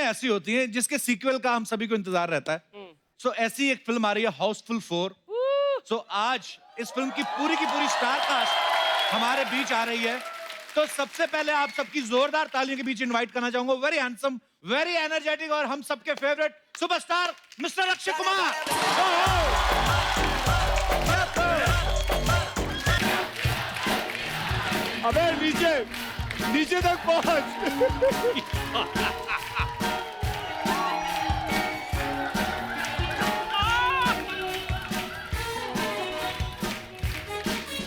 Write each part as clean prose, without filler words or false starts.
ऐसी होती हैं जिसके सीक्वल का हम सभी को इंतजार रहता है। सो ऐसी एक फिल्म आ रही है हाउसफुल 4। सो आज इस फिल्म की पूरी स्टार कास्ट हमारे बीच आ रही है। तो सबसे पहले आप सबकी जोरदार तालियों के बीच इनवाइट करना चाहूंगा वेरी हैंडसम, वेरी एनर्जेटिक और हम सबके favourite superstar mister Akshay Kumar. अबे नीचे तक पहुंच।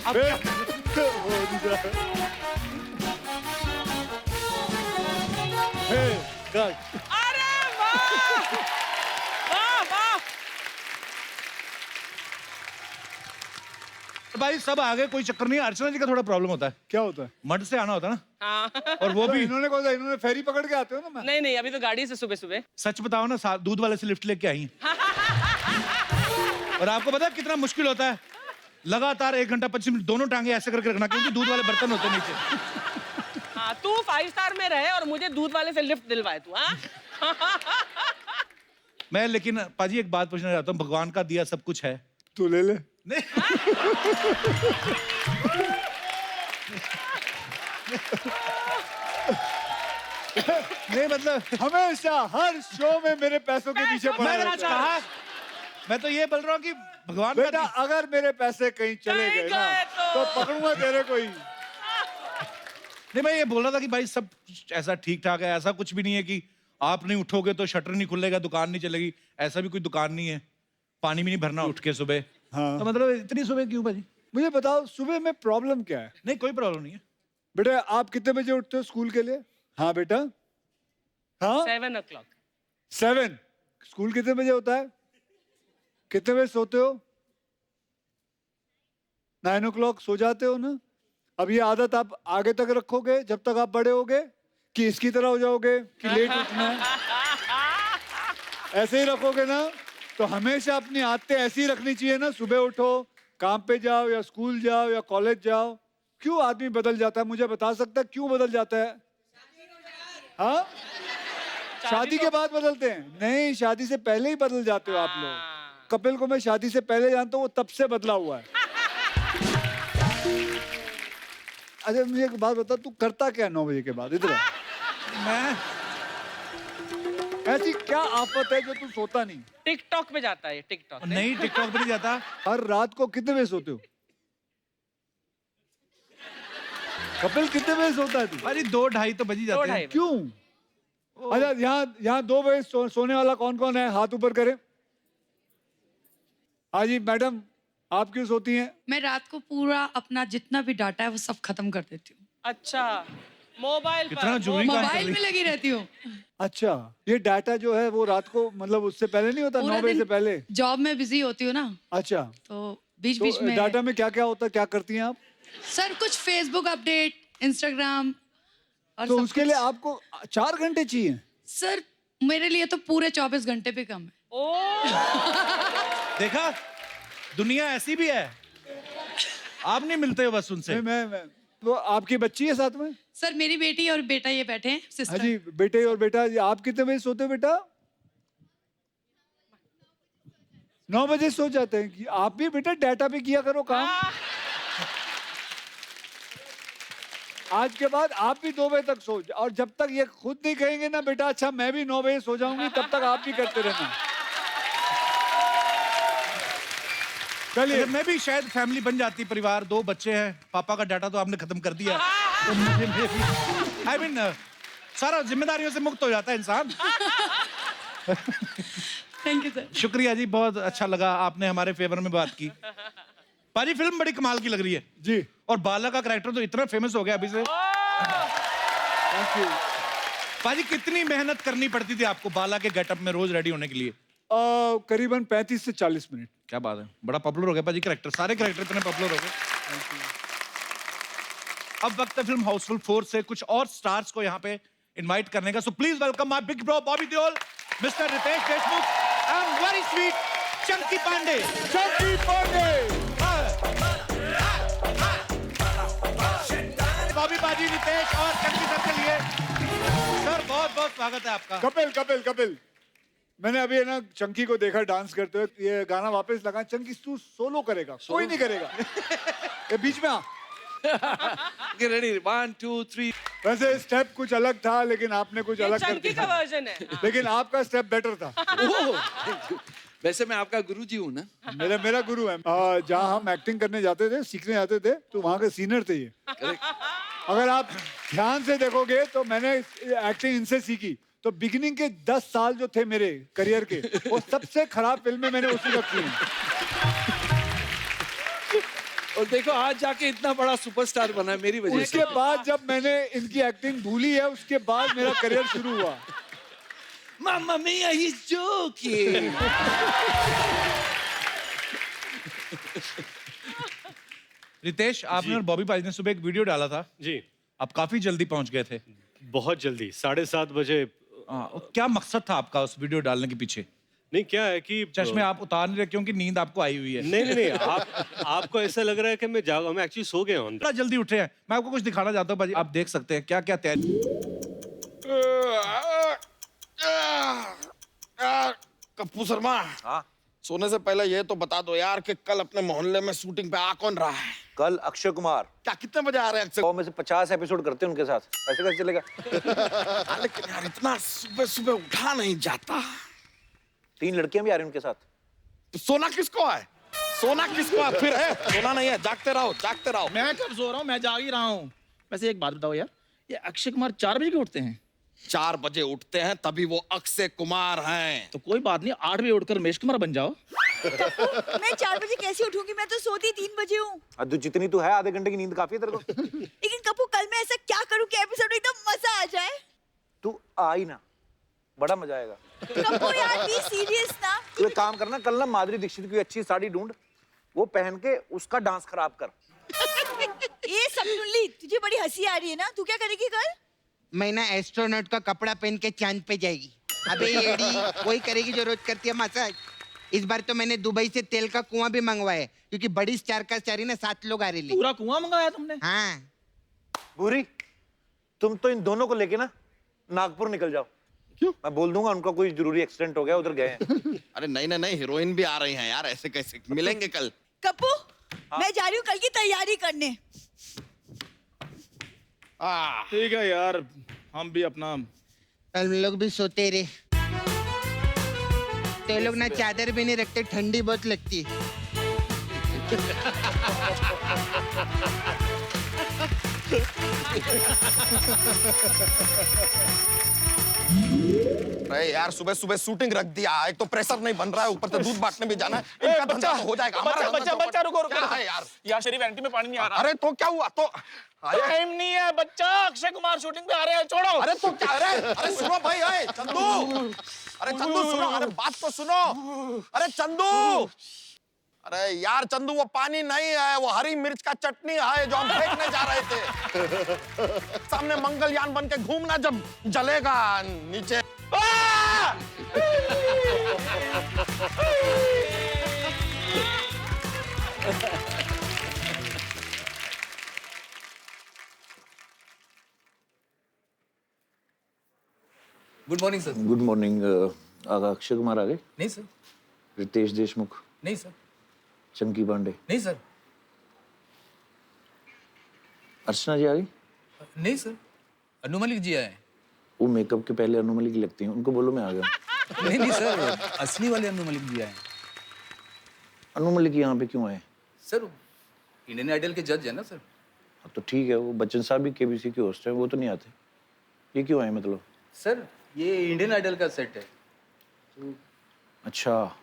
अरे वाह वाह वाह। भाई सब आगे कोई चक्कर नहीं है। अर्चना जी का थोड़ा प्रॉब्लम होता है, क्या होता है? मड से आना होता है ना। हाँ। और वो भी इन्होंने कौन सा, इन्होंने फेरी पकड़ के आते हो ना। मैं नहीं नहीं, अभी तो गाड़ी से सुबह सुबह। सच बताओ ना, दूध वाले से लिफ्ट लेके आई हैं। और आपको पता है कितना मुश्किल होता है, लगातार 1 घंटा 25 मिनट दोनों टांगे ऐसे करके रखना, क्योंकि दूध वाले बर्तन होते हैं नीचे। हाँ, तू 5 स्टार में रहे और मुझे दूध वाले से लिफ्ट दिलवाए तू। मैं लेकिन पाजी एक बात पूछना चाहता हूँ, भगवान का दिया सब कुछ है, तू ले ले। नहीं नहीं मतलब हमेशा हर शो में मेरे पैसों के पीछे पड़ा रहता है। कहा, मैं तो ये बोल रहा हूँ कि भगवान का बेटा अगर मेरे पैसे कहीं चले गए ना तो पकड़ूंगा तेरे को ही। नहीं, मैं ये बोल रहा था कि भाई सब ऐसा ठीक ठाक है, ऐसा कुछ भी नहीं है कि आप नहीं उठोगे तो शटर नहीं खुलेगा, दुकान नहीं चलेगी, ऐसा भी कोई दुकान नहीं है, पानी भी नहीं भरना उठ के सुबह। हाँ। तो मतलब इतनी सुबह क्यों भाजी? मुझे बताओ सुबह में प्रॉब्लम क्या है? नहीं कोई प्रॉब्लम नहीं है। बेटा आप कितने बजे उठते हो स्कूल के लिए? हाँ बेटा, हाँ 7 o'clock। 7। स्कूल कितने बजे होता है? कितने बजे सोते हो? 9 o'clock सो जाते हो ना। अब ये आदत आप आगे तक रखोगे जब तक आप बड़े होगे, कि इसकी तरह हो जाओगे कि लेट उठना है? ऐसे ही रखोगे ना तो हमेशा अपनी आदतें ऐसी ही रखनी चाहिए ना। सुबह उठो, काम पे जाओ या स्कूल जाओ या कॉलेज जाओ। क्यों आदमी बदल जाता है? मुझे बता सकता है क्यों बदल जाता है? हाँ, शादी के बाद बदलते हैं? नहीं, शादी से पहले ही बदल जाते हो आप लोग। कपिल को मैं शादी से पहले जानता हूँ, वो तब से बदला हुआ है। अच्छा मुझे एक बात बता, तू करता क्या 9 बजे के बाद? इधर मैं ऐसी क्या आफत है जो तू सोता नहीं? टिकटॉक पे जाता है, टिकटॉक नहीं टिकटॉक पे नहीं जाता। हर रात को कितने बजे सोते हो? कपिल कितने बजे सोता है तू? अरे 2-2:30 तो बज ही जाते हैं। क्यों? अच्छा यहाँ 2 बजे सोने वाला कौन कौन है? हाथ ऊपर करे। हाँ जी मैडम, आप क्यों सोती हैं? मैं रात को पूरा अपना जितना भी डाटा है वो सब खत्म कर देती हूँ। अच्छा, मोबाइल कितना पर जरूरी काम कर मोबाइल रही में लगी रहती हूँ। अच्छा, ये डाटा जो है वो रात को मतलब उससे पहले नहीं होता? 9 बजे से पहले? जॉब में बिजी होती हूँ ना, अच्छा, तो बीच बीच तो में डाटा में क्या क्या होता है, क्या करती हैं आप? सर कुछ फेसबुक अपडेट, इंस्टाग्राम और तो सब उसके कुछ। लिए आपको 4 घंटे चाहिए? सर मेरे लिए तो पूरे 24 घंटे भी कम है। देखा, दुनिया ऐसी भी है, आप नहीं मिलते हो बस उनसे। मैं वो आपकी बच्ची है साथ में? सर मेरी बेटी और बेटा ये बैठे हैं, हाँ सिस्टर। जी, बेटे और बेटा। आप कितने बजे सोते हो बेटा? 9 बजे सो जाते हैं। कि आप भी बेटा डाटा पे किया करो काम। आज के बाद आप भी 2 बजे तक सो और जब तक ये खुद नहीं कहेंगे ना बेटा अच्छा मैं भी 9 बजे सो जाऊंगी, तब तक आप भी करते रहना। चलिए, मैं भी शायद फैमिली बन जाती, परिवार, 2 बच्चे हैं, पापा का डाटा तो आपने खत्म कर दिया, तो मुझे I mean, सारा जिम्मेदारियों से मुक्त हो जाता है इंसान। Thank you sir. शुक्रिया जी, बहुत अच्छा लगा, आपने हमारे फेवर में बात की। पाजी फिल्म बड़ी कमाल की लग रही है जी। और बाला का कैरेक्टर तो इतना फेमस हो गया अभी से। Thank you. पाजी कितनी मेहनत करनी पड़ती थी आपको बाला के गेटअप में रोज रेडी होने के लिए? करीबन 35 से 40 मिनट। क्या बात है, बड़ा पॉपुलर हो गया पाजी कैरेक्टर, सारे कैरेक्टर इतने पॉपुलर हो गए। अब वक्त है फिल्म हाउसफुल 4 से कुछ और स्टार्स को यहाँ पे इनवाइट करने का। So please welcome my big bro Bobby Deol, mister Ritesh Deshmukh and very sweet Chunky Pandey. Chunky Pandey. Bobby, बाजी, रितेश और चंकी सर के लिए सर बहुत बहुत बहुत स्वागत है आपका। कपिल मैंने अभी है ना चंकी को देखा डांस करते हुए। ये गाना वापस लगा। चंकी तू सोलो करेगा, कोई नहीं करेगा। ये बीच में आ। Get ready, 1, 2, 3. वैसे स्टेप कुछ अलग था, लेकिन आपने कुछ ये अलग कर चंकी का दिया। वर्जन है। लेकिन आपका स्टेप बेटर था। वैसे मैं आपका गुरुजी हूँ ना। मेरा गुरु है। जहाँ हम एक्टिंग करने जाते थे, सीखने जाते थे, तो वहाँ के सीनियर थे ये। अगर आप ध्यान से देखोगे तो मैंने एक्टिंग इनसे सीखी। तो बिगिनिंग के 10 साल जो थे मेरे करियर के, वो सबसे खराब फिल्में मैंने उसी वक्त की हैं। और देखो आज जाके इतना बड़ा सुपरस्टार बना है मेरी वजह से। उसके बाद जब मैंने इनकी एक्टिंग भूली है, उसके बाद मेरा करियर शुरू हुआ। Mamma mia, he's joking. Ritesh, आपने और बॉबी पाजी ने सुबह एक वीडियो डाला था। जी आप काफी जल्दी पहुंच गए थे। बहुत जल्दी 7:30 बजे। क्या मकसद था आपका उस वीडियो डालने के पीछे? नहीं क्या है कि चश्मे आप उतार नहीं रहे क्योंकि नींद आपको आई हुई है। नहीं आपको ऐसा लग रहा है कि मैं एक्चुअली सो गया हूँ। बड़ा जल्दी उठे हैं। मैं आपको कुछ दिखाना चाहता हूँ भाजी, आप देख सकते हैं क्या क्या तैयारी। कप्पू शर्मा, सोने से पहले ये तो बता दो यार कि कल अपने मोहल्ले में शूटिंग पे आ कौन रहा है? कल अक्षय कुमार। क्या कितने बजे आ रहे हैं अक्षय? 100 में से 50 एपिसोड करते हैं उनके साथ, ऐसे कैसे चलेगा? लेकिन यार इतना सुबह सुबह उठा नहीं जाता। 3 लड़कियां भी आ रही हैं उनके साथ। तो सोना किसको है? सोना किसको है? फिर है सोना नहीं है। जागते रहो जागते रहो। मैं कब सो रहा हूँ, मैं जाग ही रहा हूँ। वैसे एक बात बताओ यार, ये अक्षय कुमार 4 बजे क्यों उठते हैं? 4 बजे उठते हैं तभी वो अक्षय कुमार हैं। तो कोई बात नहीं, 8 बजे उठकर रमेश कुमार बन जाओ। मैं 4 बजे कैसे उठूंगी? मैं तो सोती 3 बजे हूँ। अद्दू जितनी तू है, आधे घंटे की नींद काफी है तेरे को। लेकिन कपूर, कल मैं ऐसा क्या करूँ कि एपिसोड एकदम मजा आ जाए? तू आई ना, बड़ा मजा आएगा। कपूर यार, बी सीरियस ना। तू एक काम करना, कल ना माधुरी दीक्षित की अच्छी साड़ी ढूंढ, वो पहन के उसका डांस खराब कर। ये सब सुन ली, तुझे बड़ी हंसी आ रही है ना? तू क्या करेगी कल? मैं ना एस्ट्रोनॉट का कपड़ा पहन के चांद पे जाएगी। अबे एडी वही करेगी जो रोज करती है मसाज। इस बार तो मैंने दुबई से तेल का कुआं भी मंगवाया है, क्योंकि बड़ी स्टार का स्टारी ना 7 लोग आ रहे हैं। पूरा कुआं मंगाया तुमने? हाँ। बुरी, तुम तो इन दोनों को लेके ना नागपुर निकल जाओ। क्यों? मैं बोल दूंगा उनका कोई जरूरी एक्सीडेंट हो गया, उधर गए हैं। अरे नहीं हीरोइन भी आ रही हैं यार, ऐसे कैसे मिलेंगे कल? कपूर, मैं जा रही हूँ कल की तैयारी करने। ठीक है यार, हम भी अपना। हम लोग भी सोते रहे। ते लोग ना चादर भी नहीं रखते, ठंडी बहुत लगती है। अरे यार सुबह सुबह शूटिंग रख दिया। एक तो प्रेशर नहीं बन रहा है, ऊपर से दूध बांटने भी जाना है। इनका धंधा तो हो जाएगा। हमारा बच्चा रुको क्या है यार? यार शरीफ एंटी में पानी नहीं आ रहा। अरे तो क्या हुआ? तो टाइम नहीं है बच्चा, अक्षय कुमार शूटिंग पे आ रहे हैं, छोड़ो। अरे तो क्या? अरे सुनो भाई, अरे चंदू, अरे चंदू सुनो, अरे बात तो सुनो। अरे चंदू, अरे यार चंदू, वो पानी नहीं है, वो हरी मिर्च का चटनी है जो हम फेंकने जा रहे थे। सामने मंगलयान बन के घूमना जब जलेगा नीचे। Good morning sir. Good morning. Akshay Kumar आ गए? नहीं सर। रितेश देशमुख? नहीं सर। चंकी पांडे? नहीं सर। अर्चना जी आ गई? नहीं सर। अनु मलिक जी आए। वो मेकअप के पहले अनु मलिक लगती हैं, उनको बोलो मैं आ गया। नहीं सर, असली वाले अनु मलिक जी आए। अनु मलिक यहाँ पे क्यों आए? सर इंडियन आइडल के जज है ना सर। तो ठीक है, वो बच्चन साहब भी केबीसी के होस्ट हैं, वो तो नहीं आते। ये क्यों आए मतलब? सर ये इंडियन आइडल का सेट है। अच्छा,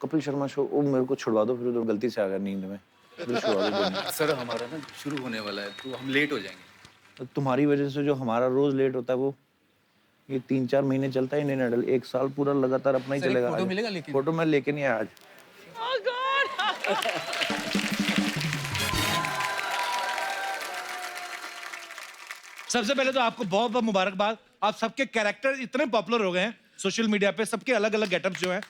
कपिल शर्मा शो। वो मेरे को छुड़वा दो, फिर उधर गलती से आ गया नींद में। फिर छुड़वा दो दोनों। सर हमारा ना शुरू होने वाला है, तो हम लेट हो जाएंगे। तो तुम्हारी वजह से जो हमारा रोज लेट होता है, वो ये 3-4 महीने चलता है इंडियन आइडल। 1 साल पूरा लगातार अपना ही सर, एक चलेगा। फोटो मिलेगा लेकिन? फोटो मैं लेके नहीं आया आज। Oh God! सबसे पहले तो आपको बहुत बहुत मुबारकबाद। आप सबके कैरेक्टर इतने पॉपुलर हो गए हैं सोशल मीडिया पे, सबके अलग अलग गेटअप जो हैं।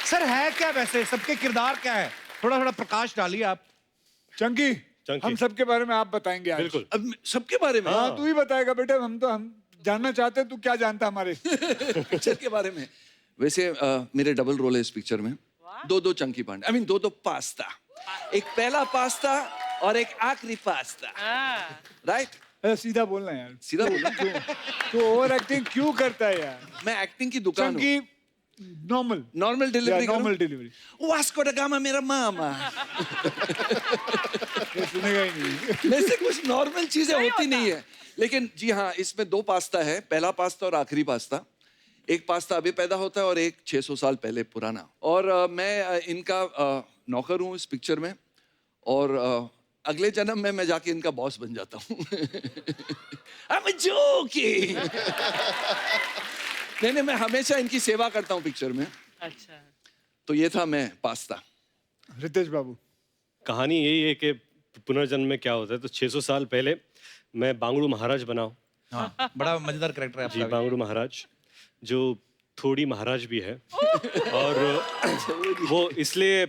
सर है क्या वैसे सबके किरदार क्या है? थोड़ा थोड़ा प्रकाश डालिए आप। चंकी, चंकी। हम सबके बारे में आप बताएंगे आज। बिल्कुल। अब सबके बारे में हाँ तू ही बताएगा बेटे, हम जानना चाहते हैं तू क्या जानता है हमारे। पिक्चर के बारे में। वैसे मेरे डबल रोल है इस पिक्चर में, दो चंकी पांडे, आई मीन दो पास्ता, एक पहला पास्ता और एक आखिरी पास्ता, राइट? सीधा बोलना यार, सीधा बोलो। तू ओवर एक्टिंग क्यों करता है यार? मैं एक्टिंग की दुकान हूँ। Chunky normal delivery normal delivery Vasco da Gama मेरा मामा। सुनेगा ही नहीं। वैसे कुछ नॉर्मल चीजें होती नहीं है, लेकिन जी हाँ, इसमें दो पास्ता है, पहला पास्ता और आखिरी पास्ता। एक पास्ता अभी पैदा होता है और एक 600 साल पहले पुराना। और मैं इनका नौकर हूँ इस पिक्चर में, और अगले जन्म में मैं जाके इनका बॉस बन जाता हूँ। I'm joking। नहीं, मैं हमेशा इनकी सेवा करता हूँ पिक्चर में। अच्छा। तो ये था मैं पास्ता। रितेश बाबू, कहानी यही है कि पुनर्जन्म में क्या होता है। तो 600 साल पहले मैं बांगड़ू महाराज बना हूँ। हाँ, बड़ा मजेदार कैरेक्टर है जी, आपका। बांगड़ू महाराज, जो थोड़ी महाराज भी है। और वो इसलिए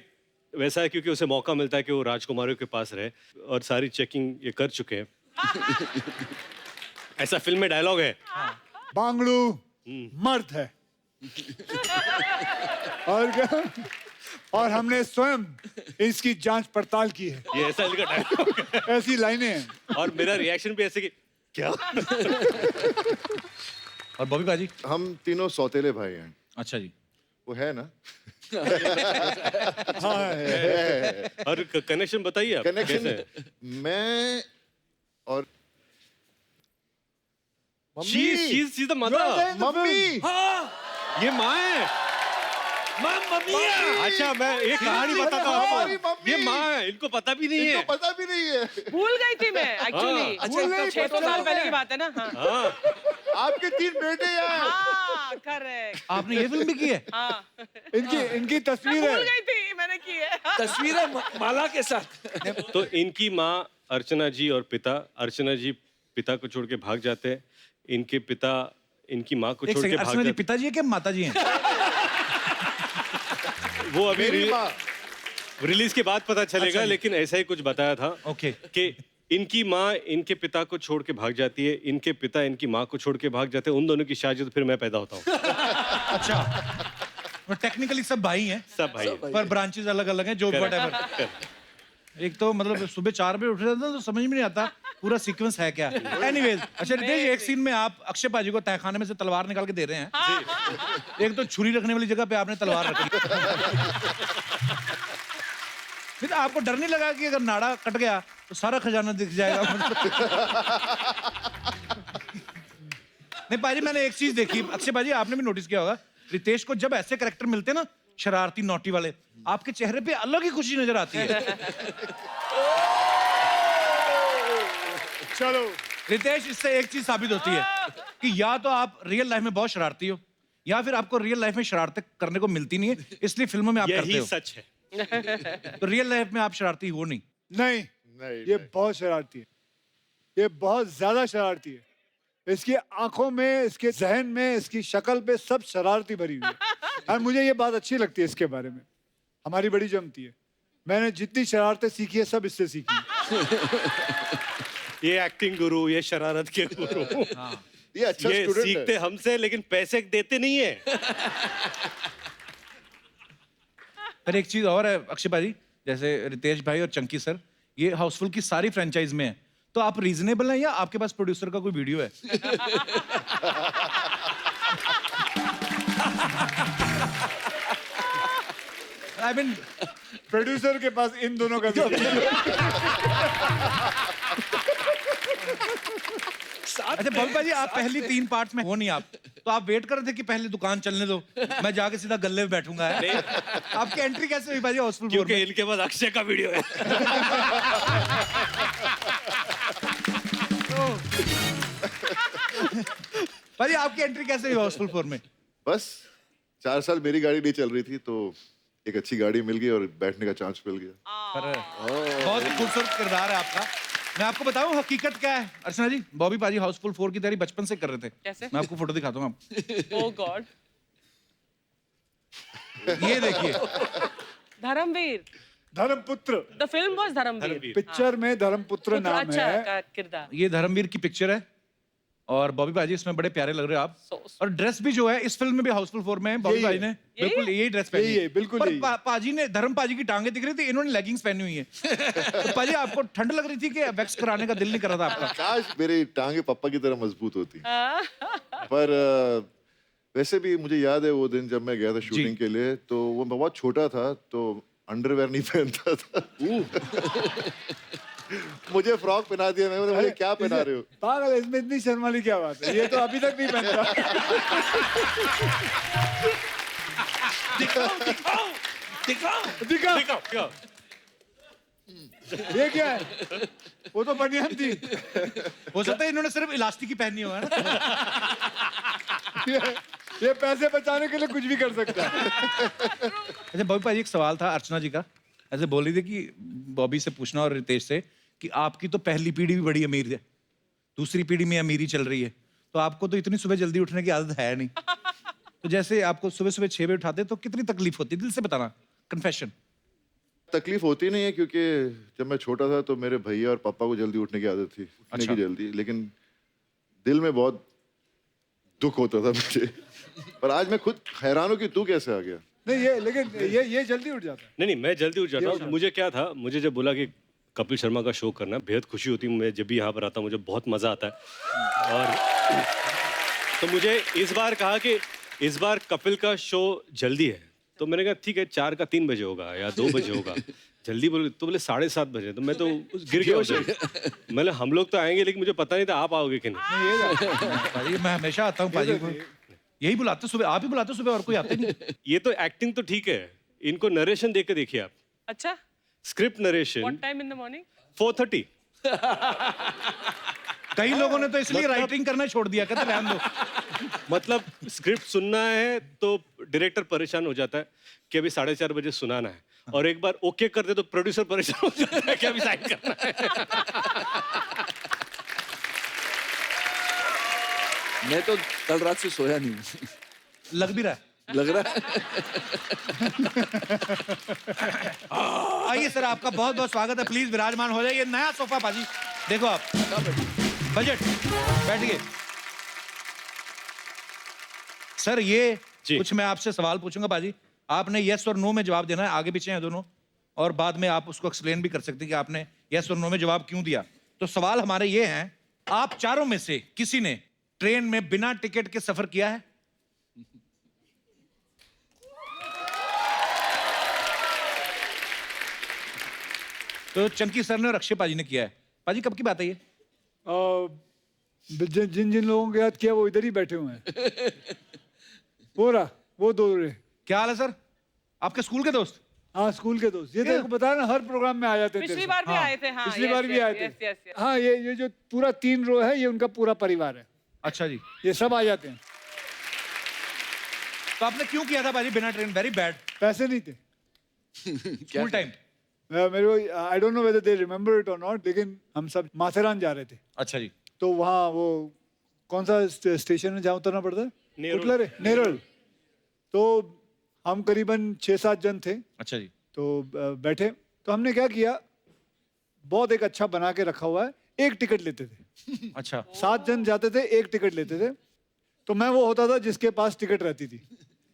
वैसा है क्योंकि उसे मौका मिलता है कि वो राजकुमारियों के पास रहे, और सारी चेकिंग ये कर चुके हैं। ऐसा फिल्म में डायलॉग है। बांगड़ू मर्द है और क्या, और हमने स्वयं इसकी जांच पड़ताल की है। ये ऐसा इनका डायलॉग है। ऐसी लाइनें हैं। और मेरा रिएक्शन भी ऐसे कि क्या। और बॉबी बाजी? हम तीनों सौतेले भाई हैं। अच्छा जी। वो है ना? हाँ है। और कनेक्शन बताइए आप कनेक्शन कैसे है? मैं और She's the mother। मम्मी। हाँ, ये माँ है। मम्मी। अच्छा, मैं एक कहानी बताता हूँ आपको। ये माँ है, इनको पता भी नहीं है। इनको पता भी नहीं है। भूल गई थी मैं एक्चुअली। अच्छा, 600 साल पहले की बात है ना। हाँ, हाँ, आपके 3 बेटे हैं। हाँ, करेक्ट। आपने ये फिल्म भी की है? हाँ, इनकी तस्वीर भूल है। गई थी, मैंने की है। तस्वीर है माला के साथ। तो इनकी माँ अर्चना जी और पिता, अर्चना जी पिता को छोड़ के भाग जाते हैं, इनके पिता इनकी माँ को एक छोड़ के सेकंड, भाग अर्चना जी जाते पिताजी है कि माताजी हैं? हैं। वो अभी मेरी माँ। रिलीज के बाद पता चलेगा। अच्छा जी। लेकिन ऐसा ही कुछ बताया था ओके। कि इनकी माँ इनके पिता को छोड़ के भाग जाती है, इनके पिता इनकी माँ को छोड़ के भाग जाते हैं, उन दोनों की शादी, तो फिर मैं पैदा होता हूँ। अच्छा, टेक्निकली सब भाई हैं, सब भाई हैं। पर ब्रांचेस अलग अलग हैं, जो व्हाटएवर। एक तो मतलब सुबह 4 बजे उठ रहे थे तो समझ में नहीं आता पूरा सीक्वेंस है क्या। एनीवेज, अच्छा रितेश, एक सीन में आप अक्षय पाजी को तहखाने में से तलवार निकाल के दे रहे हैं। एक तो छुरी रखने वाली जगह पे आपने तलवार रखी। नहीं तो आपको डर नहीं लगा कि अगर नाड़ा कट गया तो सारा खजाना दिख जाएगा? नहीं पाजी, मैंने एक चीज देखी, अक्षय पाजी आपने भी नोटिस किया होगा, रितेश को जब ऐसे कैरेक्टर मिलते हैं ना, शरारती नोटी वाले, आपके चेहरे पे अलग ही खुशी नजर आती है। चलो रितेश, इससे एक चीज साबित होती है कि या तो आप रियल लाइफ में बहुत शरारती हो, या फिर आपको रियल लाइफ में शरारतें करने को मिलती नहीं है, इसलिए फिल्मों में आप करते यही हो। सच है। तो रियल लाइफ में आप शरारती हो नहीं। नहीं, ये बहुत शरारती है, ये बहुत ज्यादा शरारती है। इसकी आंखों में, इसके जहन में, इसकी शक्ल पे सब शरारती भरी हुई है। और मुझे ये बात अच्छी लगती है इसके बारे में, हमारी बड़ी जमती है। मैंने जितनी शरारतें सीखी है सब इससे सीखी है। ये एक्टिंग गुरु, ये शरारत के गुरु। ये अच्छा ये स्टूडेंट सीखते है। हमसे, लेकिन पैसे देते नहीं है। पर एक चीज और है अक्षय भाई, जैसे रितेश भाई और चंकी सर, ये हाउसफुल की सारी फ्रेंचाइज में है, तो आप रीजनेबल हैं या आपके पास प्रोड्यूसर का कोई वीडियो है? आई मीन प्रोड्यूसर के पास इन दोनों का वीडियो। अच्छा बॉबी जी, आप पहली 3 पार्ट्स में हो नहीं, आप तो आप वेट कर रहे थे कि पहले दुकान चलने दो, मैं जाके सीधा गल्ले में बैठूंगा। आपकी एंट्री कैसे हुई भाई हाउसफुल 4 क्योंकि में? इनके पास अक्षय का वीडियो है। भाई आपकी एंट्री कैसे हुई हाउसफुल 4 में? बस 4 साल मेरी गाड़ी नहीं चल रही थी, तो एक अच्छी गाड़ी मिल गई और बैठने का चांस मिल गया। बहुत ही खूबसूरत किरदार है आपका। मैं आपको बताऊं हकीकत क्या है अर्चना जी, बॉबी पाजी हाउसफुल 4 की तैयारी बचपन से कर रहे थे। कैसे? मैं आपको फोटो दिखाता हूँ आप। Oh god. ये देखिए, Dharamveer. Dharamputra. The film was Dharamveer. Dharamveer. Picture में धर्मपुत्र नाम अच्छा है। का किरदार। ये धर्मवीर की पिक्चर है और बॉबी भाजी इसमें बड़े प्यारे लग रहे हो आप। और ड्रेस भी जो है इस फिल्म में भी हाउसफुल 4 में है बॉबी यही भाजी है। ने बिल्कुल यही ड्रेस पहनी यही है, बिल्कुल पर यही। पाजी ने धर्म पाजी की टांगे दिख रही थी, इन्होंने लेगिंग्स पहनी हुई है। तो पाजी आपको ठंड लग रही थी कि वैक्स कराने का दिल नहीं कर रहा था आपका? काश मेरी टांगे पापा की तरह मजबूत होती। पर वैसे भी मुझे याद है वो दिन जब मैं गया था शूटिंग के लिए, तो वो मैं बहुत छोटा था तो अंडरवेयर नहीं पहनता था। मुझे फ्रॉक पहना दिया, मैं बोला, मुझे क्या पहना रहे हो? पागल है, इसमें इतनी शर्म वाली क्या बात है? ये तो अभी तक नहीं पहनता। दिखाओ। ये क्या है? वो तो बनियान थी। हो सकता है इन्होंने सिर्फ इलास्टिक ही पहनी हो है ना। ये पैसे बचाने के लिए कुछ भी कर सकता है। अच्छा बॉबी भाजी एक सवाल था अर्चना जी का, ऐसे बोल रही थी कि बॉबी से पूछना और रितेश से कि आपकी तो पहली पीढ़ी भी बड़ी अमीर है, दूसरी पीढ़ी में अमीरी चल रही है, तो आपको तो इतनी सुबह जल्दी उठने की आदत है नहीं। तो जैसे आपको सुबह सुबह 6 बजे उठाते तो कितनी तकलीफ होती, दिल से बताना, कन्फेशन। तकलीफ होती नहीं है क्योंकि जब मैं छोटा था तो मेरे भैया और पापा को जल्दी उठने की आदत थी, उठने की जल्दी, लेकिन दिल में बहुत दुख होता था मुझे। पर आज मैं खुद हैरान हूँ कि तू कैसे आ गया। नहीं ये लेकिन ये जल्दी उठ जाता है। नहीं मैं जल्दी उठ जाता हूँ। मुझे क्या था, मुझे जब बोला कि कपिल शर्मा का शो करना, बेहद खुशी होती है। मैं जब भी यहाँ पर आता हूँ मुझे बहुत मज़ा आता है। और तो मुझे इस बार कहा कि इस बार कपिल का शो जल्दी है, तो मैंने कहा ठीक है 4 का 3 बजे होगा या 2 बजे होगा। जल्दी बोले तो बोले 7:30 बजे, तो मैं तो गिर गया उधर। मैंने हम लोग तो आएंगे, लेकिन मुझे पता नहीं था आप आओगे कि नहीं। भाजी मैं हमेशा आता हूँ पाजी को, यही बुलाते सुबह, आप ही बुलाते सुबह, और कोई आता नहीं। ये तो एक्टिंग तो ठीक है, इनको नरेशन देख के देखिए आप। अच्छा script narration what time in the morning? 4:30। कई लोगों ने तो इसलिए राइटिंग करना छोड़ दिया, कहते रहने दो। मतलब स्क्रिप्ट सुनना है तो डायरेक्टर परेशान हो जाता है कि अभी 4:30 बजे सुनाना है, और एक बार ओके कर दे तो प्रोड्यूसर परेशान हो जाता है कि अभी साइन करना है। मैं तो कल रात से सोया नहीं। लग भी रहा है। लग रहा है। आइए सर, आपका बहुत बहुत स्वागत है, प्लीज विराजमान हो जाइए। नया सोफा पाजी, देखो आप, बजट, बैठिए। सर ये कुछ मैं आपसे सवाल पूछूंगा पाजी, आपने यस और नो में जवाब देना है, आगे पीछे हैं दोनों, और बाद में आप उसको एक्सप्लेन भी कर सकते हैं कि आपने यस और नो में जवाब क्यों दिया। तो सवाल हमारे ये हैं, आप चारों में से किसी ने ट्रेन में बिना टिकट के सफर किया है? तो चंकी सर ने और अक्षय पाजी ने किया है। पाजी कब की बात है ये? जिन जिन लोगों के याद किया वो इधर ही बैठे हुए हैं। वो रहा, वो दो रहे। क्या हाल है सर, आपके स्कूल के दोस्त? हाँ स्कूल के दोस्त, ये तेरे को पता है ना, हर प्रोग्राम में आ जाते थे। पिछली बार भी आए थे। हाँ पिछली बार भी आए थे। हाँ ये जो पूरा 3 रो है, ये उनका पूरा परिवार है। अच्छा जी, ये सब आ जाते हैं। तो आपने क्यों किया था पाजी बिना ट्रेन? Very bad. पैसे नहीं थे। School time. मेरे को I don't know whether they remember it और नॉट, लेकिन हम सब माथेरान जा रहे थे। अच्छा जी। तो वहाँ वो कौन सा स्टेशन है जहाँ उतरना पड़ता है? नेरुल। नेरुल। तो हम करीबन 6-7 जन थे। अच्छा जी। तो बैठे, तो हमने क्या किया, बहुत एक अच्छा बना के रखा हुआ है, एक टिकट लेते थे। अच्छा। 7 जन जाते थे, एक टिकट लेते थे। तो मैं वो होता था जिसके पास टिकट रहती थी,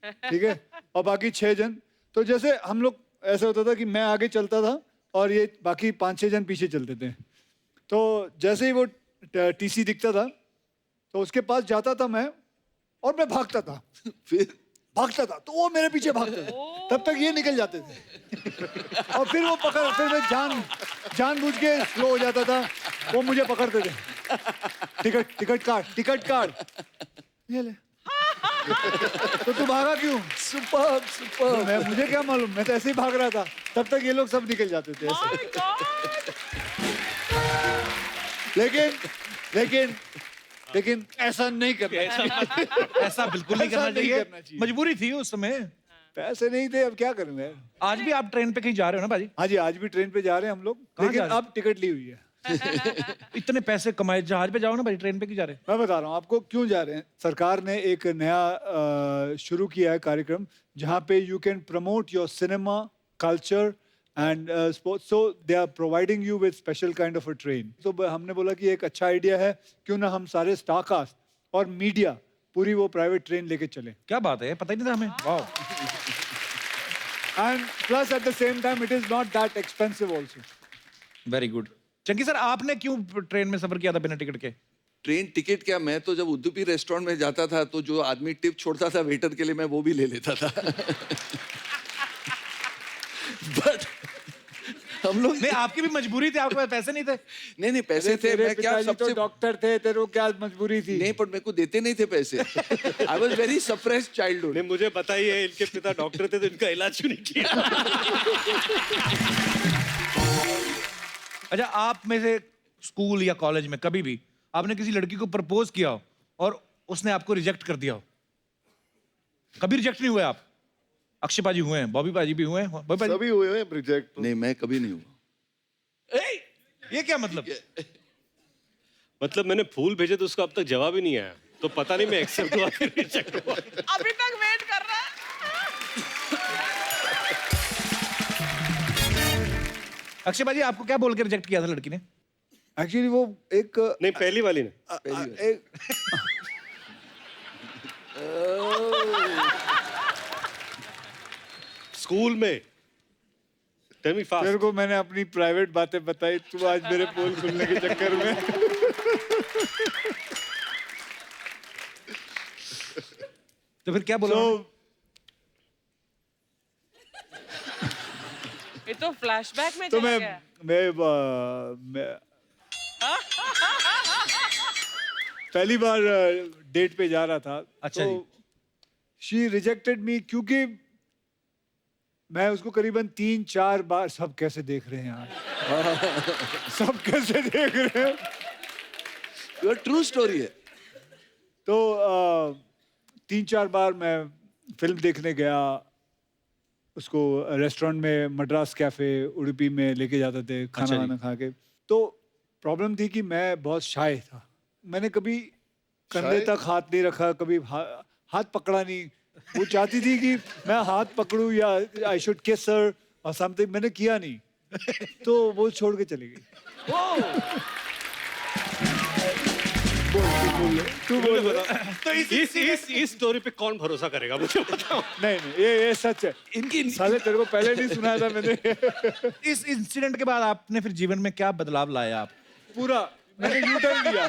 ठीक है, और बाकी 6 जन। तो जैसे हम लोग, ऐसा होता था कि मैं आगे चलता था और ये बाकी 5-6 जन पीछे चलते थे। तो जैसे ही वो टीसी दिखता था तो उसके पास जाता था मैं, और मैं भागता था। फिर भागता था तो वो मेरे पीछे भागता था, तब तक ये निकल जाते थे। और फिर वो पकड़, फिर मैं जानबूझ के स्लो हो जाता था, वो मुझे पकड़ते थे। टिकट कार्ड ये ले। तो तू भागा क्यों? सुपर। मुझे क्या मालूम, मैं तो ऐसे ही भाग रहा था। तब तक ये लोग सब निकल जाते थे ऐसे। लेकिन ऐसा नहीं करना। ऐसा बिल्कुल नहीं करना चाहिए, मजबूरी थी उस समय, पैसे नहीं थे, अब क्या करूं मैं। आज भी आप ट्रेन पे कहीं जा रहे हो ना भाजी? हाँ जी, आज भी ट्रेन पे जा रहे हैं हम लोग, लेकिन अब टिकट ली हुई है। इतने पैसे कमाए, जहाज पे जाओ ना भाई, ट्रेन पे क्यों जा रहे हैं? मैं बता रहा हूँ आपको क्यों जा रहे हैं। सरकार ने एक नया शुरू किया है कार्यक्रम, जहाँ पे you can promote your cinema, culture, and sports, so they are providing you with special kind of a train. तो हमने बोला कि एक अच्छा आइडिया है, क्यों ना हम सारे स्टार कास्ट और मीडिया पूरी वो प्राइवेट ट्रेन लेके चले. क्या बात है, पता ही नहीं था हमें. वाह. And plus at the same time it is not that expensive also. Very good. Chunky sir, आपने क्यों ट्रेन में सफर किया था बिना टिकट के? ट्रेन टिकट क्या, मैं तो जब उडुपी रेस्टोरेंट में जाता था तो जो आदमी टिप छोड़ता था वेटर के लिए, मैं वो भी ले लेता था. बट हम लोग नहीं, आपकी भी मजबूरी थी, आपके पास पैसे नहीं थे. नहीं पैसे थे. मैं क्या तो सबसे डॉक्टर थे, तेरे को क्या मजबूरी थी? नहीं, पर मेरे को देते नहीं थे पैसे. I was very suppressed childhood. नहीं, मुझे पता ही है इनके पिता डॉक्टर थे, तो इनका इलाज क्यों नहीं किया? अच्छा, आप में से स्कूल या कॉलेज में कभी भी आपने किसी लड़की को प्रपोज किया हो और उसने आपको रिजेक्ट कर दिया हो? कभी रिजेक्ट नहीं हुए आप? अक्षय पाजी हुए हैं, बॉबी पाजी भी हुए हैं, बॉबी पाजी सभी हुए हैं रिजेक्ट. नहीं, मैं कभी नहीं हुआ. ये क्या मतलब? मतलब मैंने फूल भेजे तो उसका अब तक जवाब ही नहीं आया, तो पता नहीं मैं एक्सेप्ट हुआ कि रिजेक्ट हुआ. अभी तक वेट कर रहा है. अक्षय पाजी, आपको क्या बोल के रिजेक्ट किया था लड़की ने? एक्चुअली वो एक नहीं, पहली वाली ने. एक स्कूल में. Tell me fast. तेरे को मैंने अपनी प्राइवेट बातें बताई, तू आज मेरे पोल खुलने के चक्कर में. तो फिर क्या बोला? ये तो फ्लैशबैक में तो चला मैं गया. पहली बार डेट पे जा रहा था. अच्छा जी. शी रिजेक्टेड मी क्योंकि मैं उसको करीबन 3-4 बार. सब कैसे देख रहे हैं यार? सब कैसे देख रहे हैं? ये ट्रू स्टोरी है. तो 3-4 बार मैं फिल्म देखने गया, उसको रेस्टोरेंट में, मद्रास कैफे उडुपी में लेके जाते थे खाना अच्छा जी. वाना खा के. तो प्रॉब्लम थी कि मैं बहुत शाय था. मैंने कभी कंधे शाय? तक हाथ नहीं रखा, कभी हाथ पकड़ा नहीं. वो चाहती थी कि मैं हाथ पकड़ूं या आई शुड किस हर और समथिंग. मैंने किया नहीं, तो वो छोड़ के चली गई. तू बोल. तो इस स्टोरी पे कौन भरोसा करेगा, मुझे बताओ. नहीं, ये सच है. इनकी साले तेरे को पहले नहीं सुनाया था मैंने. इस इंसिडेंट के बाद आपने फिर जीवन में क्या बदलाव लाया आप? पूरा मैंने यू टर्न दिया.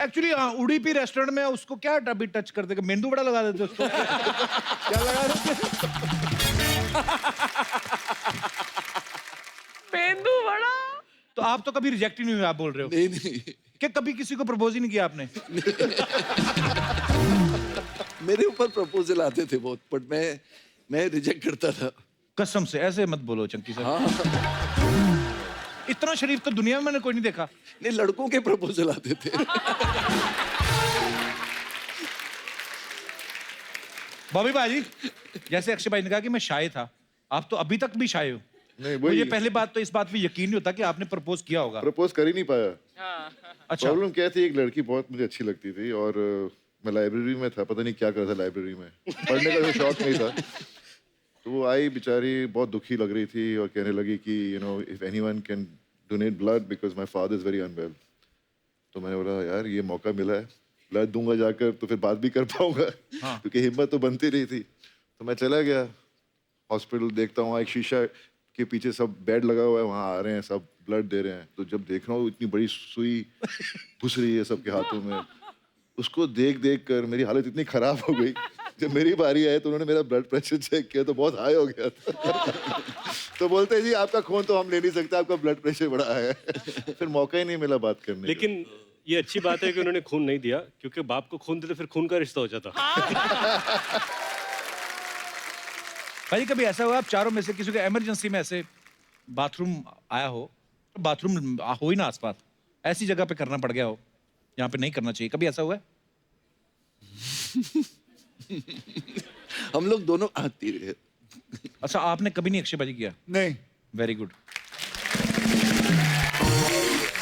एक्चुअली उडुपी रेस्टोरेंट में उसको क्या अभी टच कर देगा? मेंदू बड़ा लगा देते उसको. क्या लगा रहे थे? मेंदू बड़ा. तो आप तो कभी रिजेक्ट ही नहीं हुए, आप बोल रहे हो? नहीं. क्या कभी किसी को प्रपोज ही नहीं किया आपने? मेरे ऊपर प्रपोजल आते थे बहुत, बट मैं रिजेक्ट करता था. कसम से ऐसे मत बोलो चंकी सर. हाँ. इतना शरीफ तो दुनिया में मैंने कोई नहीं देखा. नहीं, लड़कों के प्रपोजल आते थे. बॉबी भाजी, जैसे अक्षय भाई ने कहा कि मैं शाय था, आप तो अभी तक भी शाय हो. नहीं, मुझे वही पहली बात तो इस बात पे यकीन नहीं होता कि आपने प्रपोज किया होगा. प्रपोज कर ही नहीं पाया. अच्छा. प्रॉब्लम क्या थी, एक लड़की बहुत मुझे अच्छी लगती थी और मैं लाइब्रेरी में था, पता नहीं क्या कर रहा था लाइब्रेरी में, पढ़ने का कोई शौक नहीं था. तो वो आई बेचारी, बहुत दुखी लग रही थी और कहने लगी कि you know if anyone can donate blood because my father is very unwell. तो मैंने बोला यार ये मौका मिला है, ब्लड दूंगा जाकर तो फिर बात भी कर पाऊंगा. क्योंकि हिम्मत तो बनती रही थी. तो मैं चला गया हॉस्पिटल, देखता हूँ एक शीशा के पीछे सब बेड लगा हुआ है, वहाँ आ रहे हैं सब ब्लड दे रहे हैं. तो जब देख रहा हूँ इतनी बड़ी सुई घुस रही है सबके हाथों में, उसको देख देख कर मेरी हालत इतनी खराब हो गई. जब मेरी बारी आई तो उन्होंने मेरा ब्लड प्रेशर चेक किया तो बहुत हाई हो गया था. तो बोलते हैं जी आपका खून तो हम ले नहीं सकते, आपका ब्लड प्रेशर बड़ा हाई है. फिर मौका ही नहीं मिला बात करने का. लेकिन ये अच्छी बात है कि उन्होंने खून नहीं दिया, क्योंकि बाप को खून देते फिर खून का रिश्ता हो जाता. भाई कभी ऐसा हुआ आप चारों में से किसी को इमरजेंसी में ऐसे बाथरूम आया हो, बाथरूम हो ही ना आसपास, ऐसी जगह पे करना पड़ गया हो जहाँ पे नहीं करना चाहिए, कभी ऐसा हुआ है? हम लोग दोनों आती रहे. अच्छा, आपने कभी नहीं अक्षयबाजी किया? नहीं. Very good.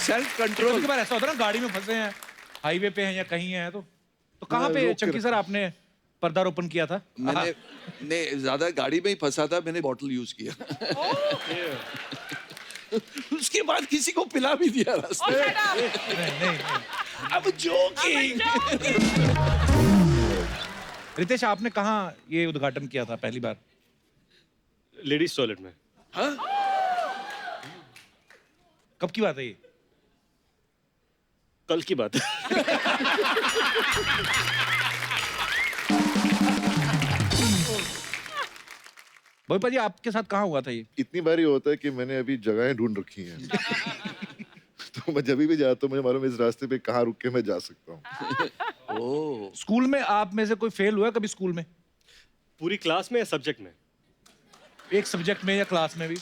Self control. कई बार ऐसा होता है ना, गाड़ी में फंसे हैं, हाईवे पे हैं या कहीं हैं, तो कहाँ पे रोक के चंकी सर आपने पर्दारोपण किया था? मैंने ज्यादा गाड़ी में ही फंसा था, मैंने बॉटल यूज किया। उसके बाद किसी को पिला भी दिया रास्ते में। अब जोकिंग। रितेश, आपने कहाँ ये उद्घाटन किया था पहली बार? लेडीज टॉयलेट में। हाँ? कब की बात है ये? कल की बात है। भोपाल जी, आपके साथ कहाँ हुआ था ये? इतनी बार ये होता है कि मैंने अभी जगहें ढूंढ रखी हैं। तो मैं जब भी जाता हूँ मुझे मालूम है इस रास्ते पे कहाँ रुक के मैं जा सकता हूँ। ओह। स्कूल में आप में से कोई फेल हुआ कभी स्कूल में? पूरी क्लास में या सब्जेक्ट में? एक सब्जेक्ट में या क्लास में भी?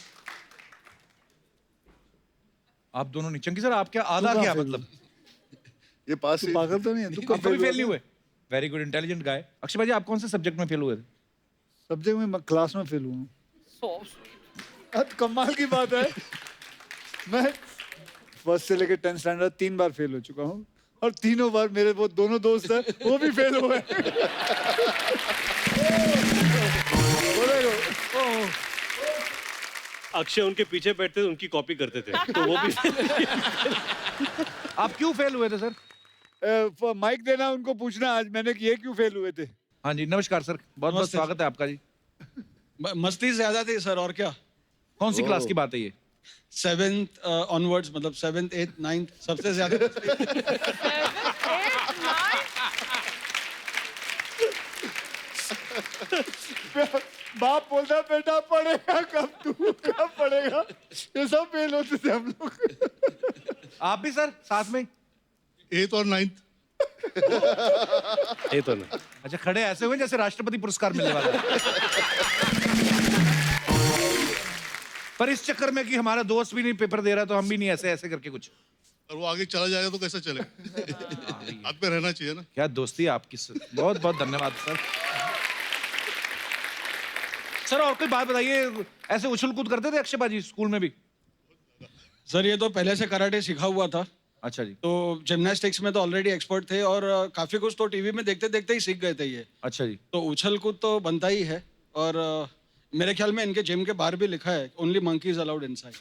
आप दोनों नहीं। चंकी सर, आप क्या आधा क्या मतलब? ये पास तू पागल तो नहीं है? तू आप कभी फेल नहीं हुए? वेरी गुड, इंटेलिजेंट गाय। अक्षय भाई, आप कौन से सब्जेक्ट में फेल हुए थे? सब्जेक्ट में क्लास में फेल हुआ हूँ। कमाल की बात है, मैं फर्स्ट से लेकर 10th स्टैंडर्ड 3 बार फेल हो चुका हूँ और तीनों बार मेरे वो दोनों दोस्त हैं वो भी फेल हुए। अक्षय उनके पीछे बैठते थे, उनकी कॉपी करते थे, तो वो भी। आप क्यों फेल हुए थे सर? माइक देना उनको पूछना आज मैंने कि ये क्यों फेल हुए थे। हाँ जी, नमस्कार सर, बहुत बहुत स्वागत है आपका जी। मस्ती ज्यादा थी सर, और क्या। कौन सी क्लास की बात है ये? 7th ऑनवर्ड्स, मतलब 7th 8th 9th सबसे ज्यादा। बाप बोलता बेटा पढ़ेगा कब, तू कब पढ़ेगा, ये सब फेल होते थे हम लोग। आप भी सर साथ में? 8th और 9th। ये तो ना। अच्छा, खड़े ऐसे हुए जैसे राष्ट्रपति पुरस्कार मिलने वाला है। पर इस चक्कर में कि हमारा दोस्त भी नहीं पेपर दे रहा तो हम भी नहीं, ऐसे ऐसे करके कुछ। और वो आगे चला जाएगा तो कैसे चलेगा? हाथ पे रहना चाहिए ना। क्या दोस्ती है आपकी सर, बहुत बहुत धन्यवाद सर। सर और कोई बात बताइए, ऐसे उछल कूद करते थे अक्षय बाजी स्कूल में भी? सर ये तो पहले से कराटे सीखा हुआ था, अच्छा जी। तो जिम्नास्टिक्स में तो ऑलरेडी एक्सपर्ट थे और काफी कुछ तो टीवी में देखते देखते ही सीख गए थे ये। अच्छा जी। तो उछल कूद तो बनता ही है, और मेरे ख्याल में इनके जिम के बाहर भी लिखा है ओनली मंकीज अलाउड इनसाइड।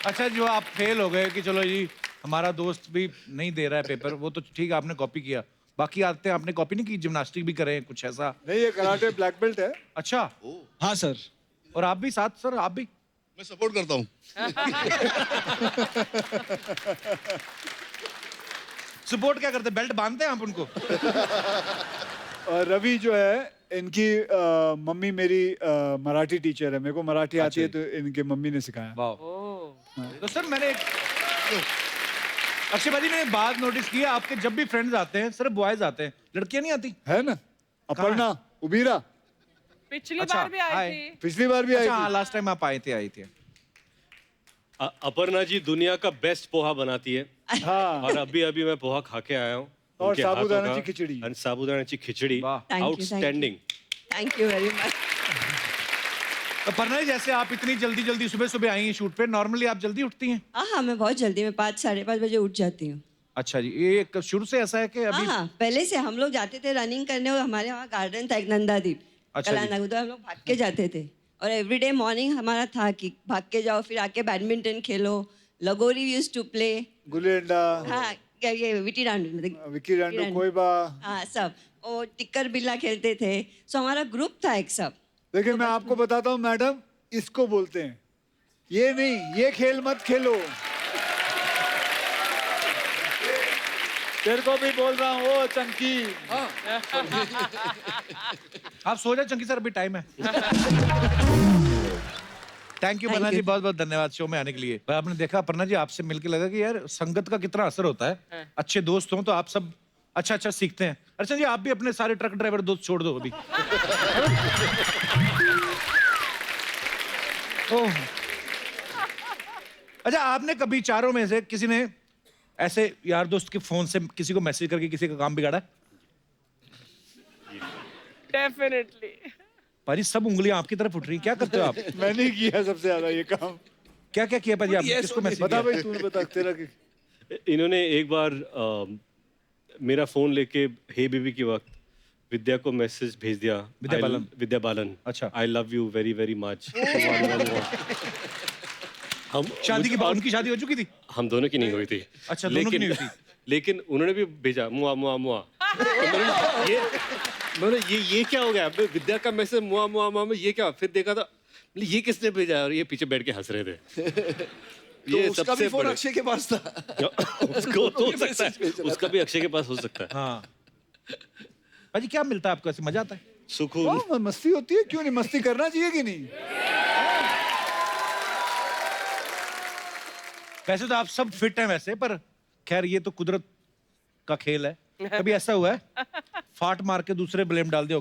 अच्छा, जो आप फेल हो गए कि चलो जी हमारा दोस्त भी नहीं दे रहा है पेपर, वो तो ठीक है, आपने कॉपी किया, बाकी आते हैं आपने कॉपी नहीं की, जिम्नास्टिक भी करें कुछ ऐसा? नहीं, ये कराटे ब्लैक बेल्ट है। अच्छा। हाँ सर। और आप भी साथ सर, आप भी? मैं सपोर्ट करता हूँ। सपोर्ट क्या करते, बेल्ट बांधते हैं आप उनको? और रवि जो है इनकी मम्मी मेरी मराठी टीचर है, मेरे को मराठी आती है तो इनके मम्मी ने सिखाया। वाह। तो सर मैंने अक्षय भाजी मैंने बात नोटिस की है, आपके जब भी फ्रेंड्स आते हैं सिर्फ बॉयज आते हैं, लड़कियां नहीं आती? है ना, अपर्णा उबीरा पिछली बार भी आई थी। पिछली बार भी आई अच्छा, थी। लास्ट टाइम आप आई थे। अपर्णा जी दुनिया का बेस्ट पोहा बनाती है। हाँ। और अभी अभी मैं पोहा खा के आया हूँ। और उनके हाथों साबूदाना का। की खिचड़ी। और साबूदानाची खिचड़ी outstanding. Thank you very much. तो पर्णा जी, जैसे आप इतनी जल्दी जल्दी सुबह सुबह आई हैं शूट पे, नॉर्मली आप जल्दी उठती हैं? हाँ, मैं बहुत जल्दी, मैं 5 साढ़े 5 बजे उठ जाती हूँ। अच्छा जी, ये शुरू से ऐसा है कि अभी? हाँ, पहले से हम लोग जाते थे रनिंग करने, और हमारे वहाँ गार्डन था एक नंदादीप। अच्छा जी। कलानगर, तो हम लोग भाग के जाते थे, और एवरीडे मॉर्निंग हमारा था कि भाग के जाओ, फिर आके बैडमिंटन खेलो, लगोरी used to play, gulli danda, हाँ ये विटी डांडू, विक्की डांडू, कोईबा, हाँ सब, और टिक्कर बिल्ला खेलते थे। सो हमारा ग्रुप था एक सब। देखिए मैं आपको बताता हूँ मैडम, इसको बोलते हैं, ये नहीं, ये खेल मत खेलो। तेरे को भी बोल रहा हूँ, ओ चंकी। आप सो जाए चंकी सर, अभी टाइम है। थैंक यू पर्णा जी, बहुत बहुत धन्यवाद शो में आने के लिए। भाई आपने देखा पर्णा जी, आपसे मिलके लगा कि यार संगत का कितना असर होता है। अच्छे दोस्त हों तो आप सब अच्छा अच्छा सीखते हैं। अच्छा जी, आप भी अपने सारे ट्रक ड्राइवर दोस्त छोड़ दो अभी। अच्छा, आपने कभी चारों में से किसी ने ऐसे यार दोस्त के फोन से किसी को मैसेज करके किसी का काम बिगाड़ा? डेफिनेटली। पाजी सब उंगलियां आपकी तरफ उठ रही, क्या करते हो आप? मैंने किया सबसे ज्यादा ये काम। क्या क्या किया पाजी आपने, किसको मैसेज बता किया? भाई, तूने बता तेरा। इन्होंने एक बार मेरा फोन लेके हे बेबी के वक्त विद्या को मैसेज भेज दिया। विद्या बालन। विद्या बालन। अच्छा। I love you very very much. हम शादी की उनकी शादी हो चुकी थी? हम दोनों की नहीं हुई थी। अच्छा, दोनों की नहीं हुई थी। लेकिन उन्होंने भी भेजा मुआ मुआ मुआ। तो ये क्या हो गया? विद्या का मैसेज मुआ मुआ मुआ में ये क्या? फिर देखा था ये किसने भेजा, और ये पीछे बैठ के हंस रहे थे। तो उसका भी फोन अक्षय के पास था। उसको तो हो सकता है, उसका भी अक्षय के पास हो सकता है। हाँ भाजी, क्या मिलता है आपको? ऐसे मजा आता है? सुकून। हाँ, मस्ती होती है, क्यों नहीं? मस्ती करना चाहिए कि नहीं? वैसे तो आप सब फिट हैं वैसे, पर खैर ये तो कुदरत का खेल है। कभी ऐसा हुआ है फाट मार के दूसरे ब्लेम डाल दिया?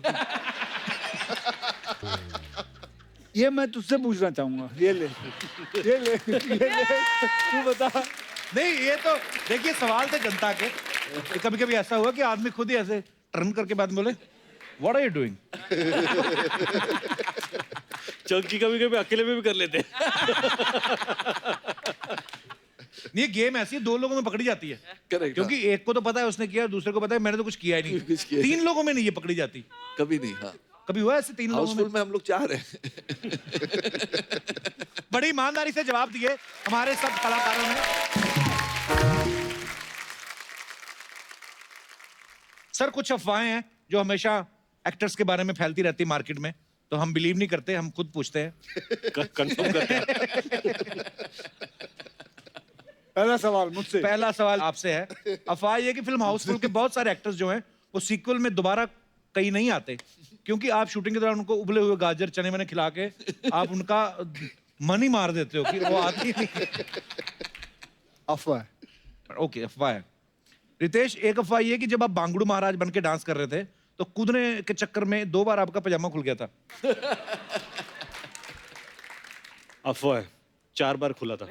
ये मैं तुझसे पूछना चाहूंगा। ये ले तू बता। नहीं, ये तो देखिए सवाल थे जनता के। कभी कभी ऐसा हुआ कि आदमी खुद ही ऐसे टर्न करके बाद बोले व्हाट आर यू डूइंग? चौकी कभी कभी अकेले में भी कर लेते हैं। नहीं, गेम ऐसी है, दो लोगों में पकड़ी जाती है। करेक्ट। क्योंकि एक को तो पता है उसने किया, दूसरे को पता है मैंने तो कुछ किया ही नहीं। कुछ किया ही तीन लोगों में नहीं ये पकड़ी जाती। कभी नहीं। हाँ, कभी हुआ ऐसे तीन लोगों हाउसफुल में? में हम लोग चाह रहे हैं। बड़ी ईमानदारी से जवाब दिए हमारे सब कलाकारों ने। सर, कुछ अफवाहें हैं जो हमेशा एक्टर्स के बारे में फैलती रहती मार्केट में, तो हम बिलीव नहीं करते, हम खुद पूछते हैं। कंफर्म करते हैं। पहला सवाल मुझसे। पहला सवाल आपसे है। अफवाह ये कि फिल्म हाउसफुल के बहुत सारे एक्टर्स जो हैं वो सीक्वल में दोबारा कहीं नहीं आते, क्योंकि आप शूटिंग के दौरान उनको उबले हुए गाजर चने मैंने खिला के आप उनका मन ही मार देते हो कि वो आती ही नहीं। अफवाह। ओके, अफवाह है। रितेश, एक अफवाह ये कि जब आप बांगड़ू महाराज बन के डांस कर रहे थे तो कूदने के चक्कर में 2 बार आपका पजामा खुल गया था। अफवाह है, 4 बार खुला था।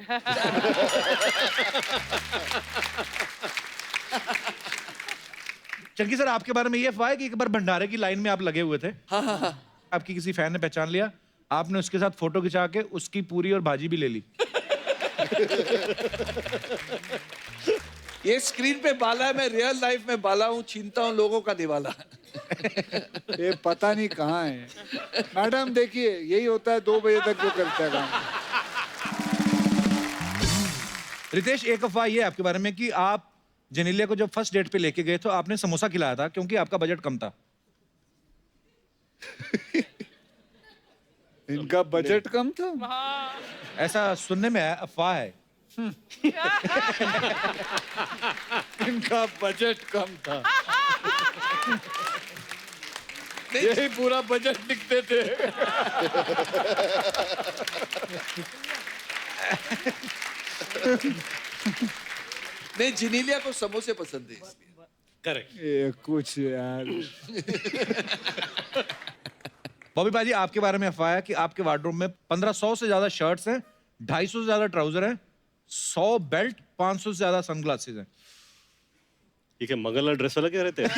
चंकी सर, आपके बारे में ये अफवाह है कि एक बार भंडारे की लाइन में आप लगे हुए थे। हाँ। आपकी किसी फैन ने पहचान लिया, आपने उसके साथ फोटो खिंचा के उसकी पूरी और भाजी भी ले ली। ये स्क्रीन पे बाला है, मैं रियल लाइफ में बाला हूँ, छीनता हूँ लोगों का निवाला। ये पता नहीं कहाँ है। मैडम देखिए, यही होता है 2 बजे तक जो करता है काम। रितेश, एक अफवाह ये है आपके बारे में कि आप जेनेलिया को जब फर्स्ट डेट पे लेके गए तो आपने समोसा खिलाया था क्योंकि आपका बजट कम था। इनका बजट कम था? ऐसा सुनने में है, अफवाह है। इनका बजट कम था। यही पूरा बजट लिखते थे। नहीं, जिनीलिया को समोसे पसंद है इसलिए। करेक्ट। ये कुछ यार। बॉबी बाजी, आपके बारे में अफवाह है कि आपके वार्डरोब में 1500 से ज्यादा शर्ट्स हैं, 250 से ज्यादा ट्राउजर हैं, 100 बेल्ट, 500 से ज्यादा सनग्लासेस हैं। ये क्या मंगलवार ड्रेस वाला क्या रहते हैं?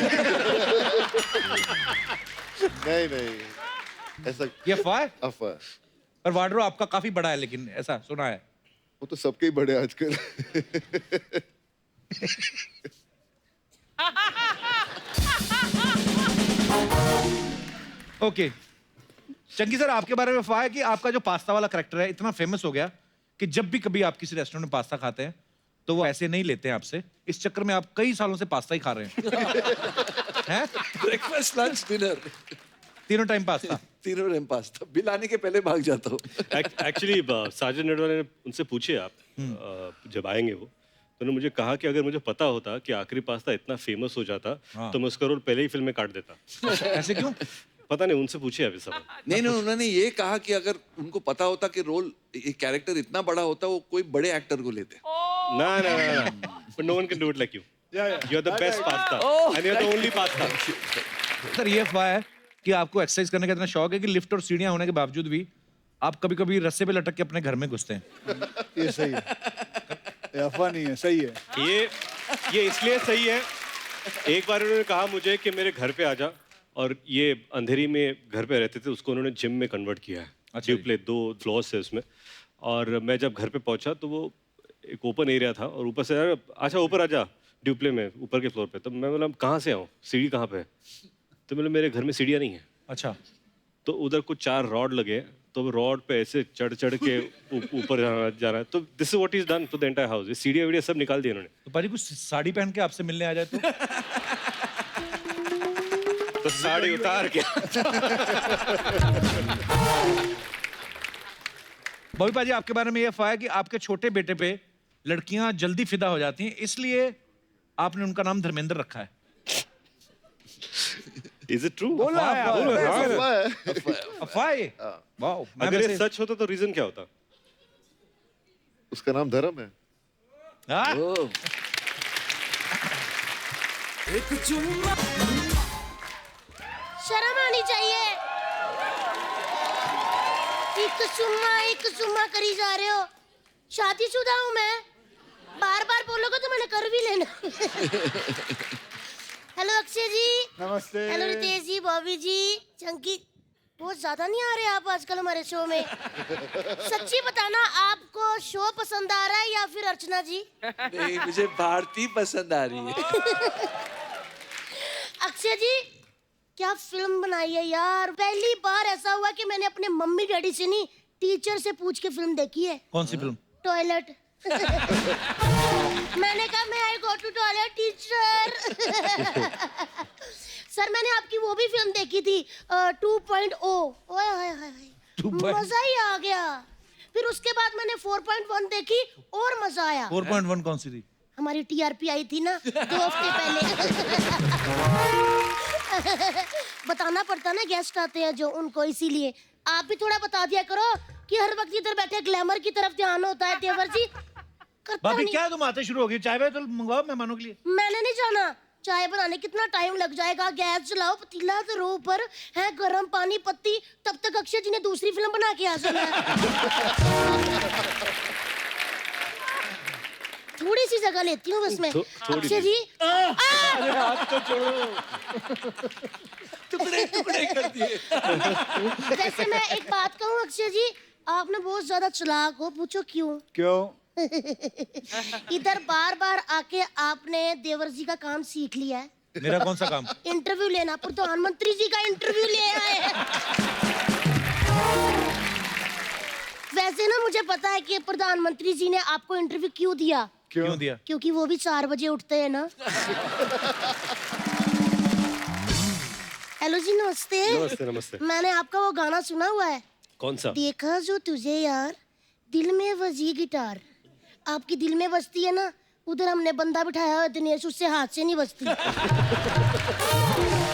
नहीं, ऐसा ये अफवाह है? अफवाह। पर वार्डरोब आपका काफी बड़ा है, लेकिन ऐसा सुना है। वो तो सबके ही बड़े आजकल। ओके, चंकी सर, आपके बारे में अफवाह है कि आपका जो पास्ता वाला करैक्टर है इतना फेमस हो गया कि जब भी कभी आप किसी रेस्टोरेंट में पास्ता खाते हैं तो वो ऐसे नहीं लेते हैं आपसे। इस चक्कर में आप कई सालों से पास्ता ही खा रहे हैं। हैं? ब्रेकफास्ट, लंच, डिनर, तीनों टाइम पास्ता। तीनों टाइम पास्ता। बिल आने के पहले भाग जाता हूँ। एक्चुअली साजन नेडवाले ने उनसे पूछे आप जब आएंगे वो, तो उन्होंने मुझे कहा कि अगर मुझे पता होता कि आखिरी पास्ता इतना फेमस हो जाता तो मैं उसका रोल पहले ही फिल्म में काट देता। ऐसे क्यों? पता नहीं, उनसे पूछे अभी सवाल। नहीं, उन्होंने ये कहा कि अगर उनको पता होता कि रोल, ये कैरेक्टर इतना बड़ा होता, वो कोई बड़े एक्टर को लेते। ना, but no one can do it like you. You're the best pasta, and you're the only pasta. Sir, ये अफवाह है कि आपको एक्सरसाइज करने का इतना शौक है कि लिफ्ट और सीढ़ियां होने के बावजूद भी आप कभी-कभी रस्से पे लटक के अपने घर में घुसते हैं। ये सही है, ये अफवाह नहीं है, सही है। ये इसलिए सही है, एक बार उन्होंने कहा मुझे कि मेरे घर पे आ जा, और ये अंधेरी में घर पे रहते थे, उसको उन्होंने जिम में कन्वर्ट किया है। ड्यूप्ले 2 फ्लोर्स है उसमें, और मैं जब घर पे पहुंचा तो वो एक ओपन एरिया था, और ऊपर से अच्छा ऊपर आजा, ड्यूप्ले में ऊपर के फ्लोर पे। तो मैं बोला कहाँ से आऊँ, सीढ़ी कहाँ पे है? तो बोले मेरे घर में सीढ़ियाँ नहीं है। अच्छा। तो उधर कुछ 4 रॉड लगे, तो रॉड पे ऐसे चढ़ के ऊपर जाना है। तो this is what is done to the entire house. ये सीढ़ियाँ वीडियो सब निकाल दिए उन्होंने। तो पाजी कुछ साड़ी पहन के आपसे मिलने आ जाए तो साड़ी उतार के बॉबी पाजी, आपके बारे में ये अफवाह है कि आपके छोटे बेटे पे लड़कियां जल्दी फिदा हो जाती हैं, इसलिए आपने उनका नाम धर्मेंद्र रखा है। Is it true? अफवाह है। वाओ। अगर ये सच होता तो रीजन क्या होता? उसका नाम धर्म है। शर्म आनी चाहिए। एक सुम्मा करी जा रहे हो। शादीशुदा हूँ मैं। बार बार बोलोगे तो मैंने कर भी लेना। हेलो अक्षय जी। नमस्ते। हेलो रितेश जी, बॉबी जी, चंकी। बहुत ज्यादा नहीं आ रहे आप आजकल हमारे शो में। सच्ची बताना, आपको शो पसंद आ रहा है या फिर अर्चना जी? नहीं, मुझे भारती पसंद आ रही है। अक्षय जी, क्या फिल्म बनाई है यार। पहली बार ऐसा हुआ कि मैंने अपने मम्मी डैडी से नहीं, टीचर से पूछ के फिल्म देखी है। कौन सी फिल्म? टॉयलेट। मैंने कहा मैं I go to toilet teacher. Sir मैंने आपकी वो भी फिल्म देखी थी 2.0। ओए हाय हाय, मजा ही आ गया। फिर उसके बाद मैंने 4.1 देखी और मजा आया। 4.1 कौन सी थी? हमारी टीआरपी आई थी ना 2 हफ्ते पहले। बताना पड़ता ना, गेस्ट आते हैं जो, उनको, इसीलिए आप भी थोड़ा बता दिया करो कि हर वक्त इधर बैठे ग्लैमर की तरफ ध्यान होता है। तेवर जी भाभी क्या तुम आते शुरू हो गई? चाय तो मंगवाओ मेहमानों के लिए। मैंने नहीं जाना। चाय बनाने कितना टाइम लग जाएगा? गैस जलाओ, पतीला धरो ऊपर है, गरम पानी, पत्ती, तब तक अक्षय जी ने दूसरी फिल्म बना के आ जाना है। थोड़ी सी जगह लेती हूँ बस मैं। अक्षय जी हाथ तो छोड़ो। टुकड़े टुकड़े कर दिए। वैसे मैं एक बात कहूँ अक्षय जी, आपने बहुत ज्यादा चालाक हो। पूछो क्यों? क्यों? इधर बार बार आके आपने देवर जी का काम सीख लिया है। मेरा कौन सा काम? इंटरव्यू लेना। प्रधानमंत्री जी का इंटरव्यू ले आए हैं। वैसे ना मुझे पता है कि प्रधानमंत्री जी ने आपको इंटरव्यू क्यों दिया। क्यों दिया? क्योंकि वो भी 4 बजे उठते हैं ना। हेलो जी, नमस्ते। नमस्ते नमस्ते। मैंने आपका वो गाना सुना हुआ है। कौन सा? देखा जो तुझे यार, दिल में बजी गिटार। आपकी दिल में बजती है ना, उधर हमने बंदा बिठाया है दिनेश, उससे हाथ से नहीं बजती।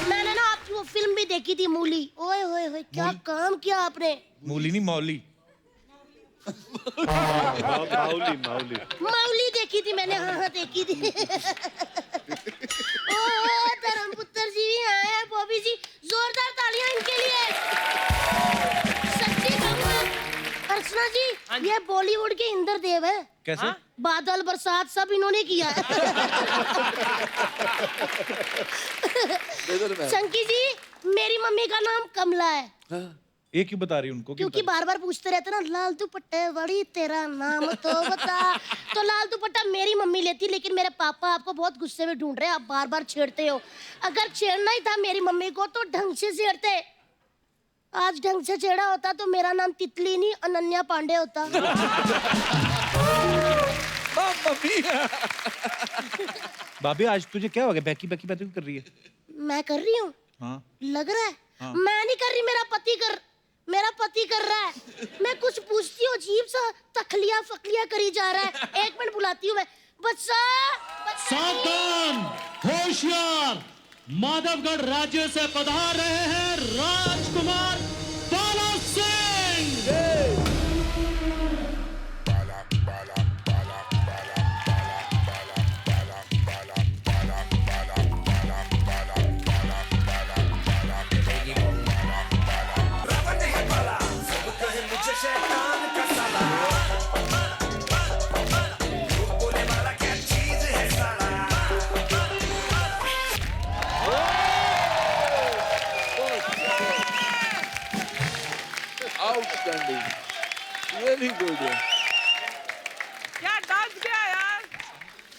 मैंने ना आपकी वो फिल्म भी देखी थी, मूली। ओए होए होए, क्या काम किया आपने। मूली नहीं, मौली। माउली माउली माउली देखी थी मैंने। हाँ देखी थी। ओह धर्मपुत्र जी भी आए हैं। बॉबी जी, जोरदार तालियां इनके लिए। सच्ची कहूँ अर्चना जी, ये बॉलीवुड के इंद्रदेव है। कैसे? बादल बरसात सब इन्होंने किया है। चंकी जी, मेरी मम्मी का नाम कमला है। ये क्यों बता रही उनको? क्योंकि बार बार पूछते रहते ना, लाल दुपट्टे वाली तेरा नाम तो बता। तो लाल दुपट्टा मेरी मम्मी लेती, लेकिन मेरे पापा आपको बहुत गुस्से में ढूंढ रहे हैं। आप बार बार छेड़ते हो। अगर छेड़ना ही था मेरी मम्मी को तो ढंग से छेड़ते। आज ढंग से छेड़ा होता तो मेरा नाम तितली नहीं अनन्या पांडे होता। भाभी आज तुझे क्या हो गया? बैकी बैकी बैकी कर रही है। मैं कर रही हूँ? हाँ। लग रहा है। हाँ। मैं नहीं कर रही, मेरा पति कर रहा है। मैं कुछ पूछती हूँ, अजीब सा तखलिया फकलिया करी जा रहा है। 1 मिनट बुलाती हूँ मैं। बच्चा सावधान, होशियार, माधवगढ़ राज्य से पधार रहे हैं राजकुमार बाला सिंह।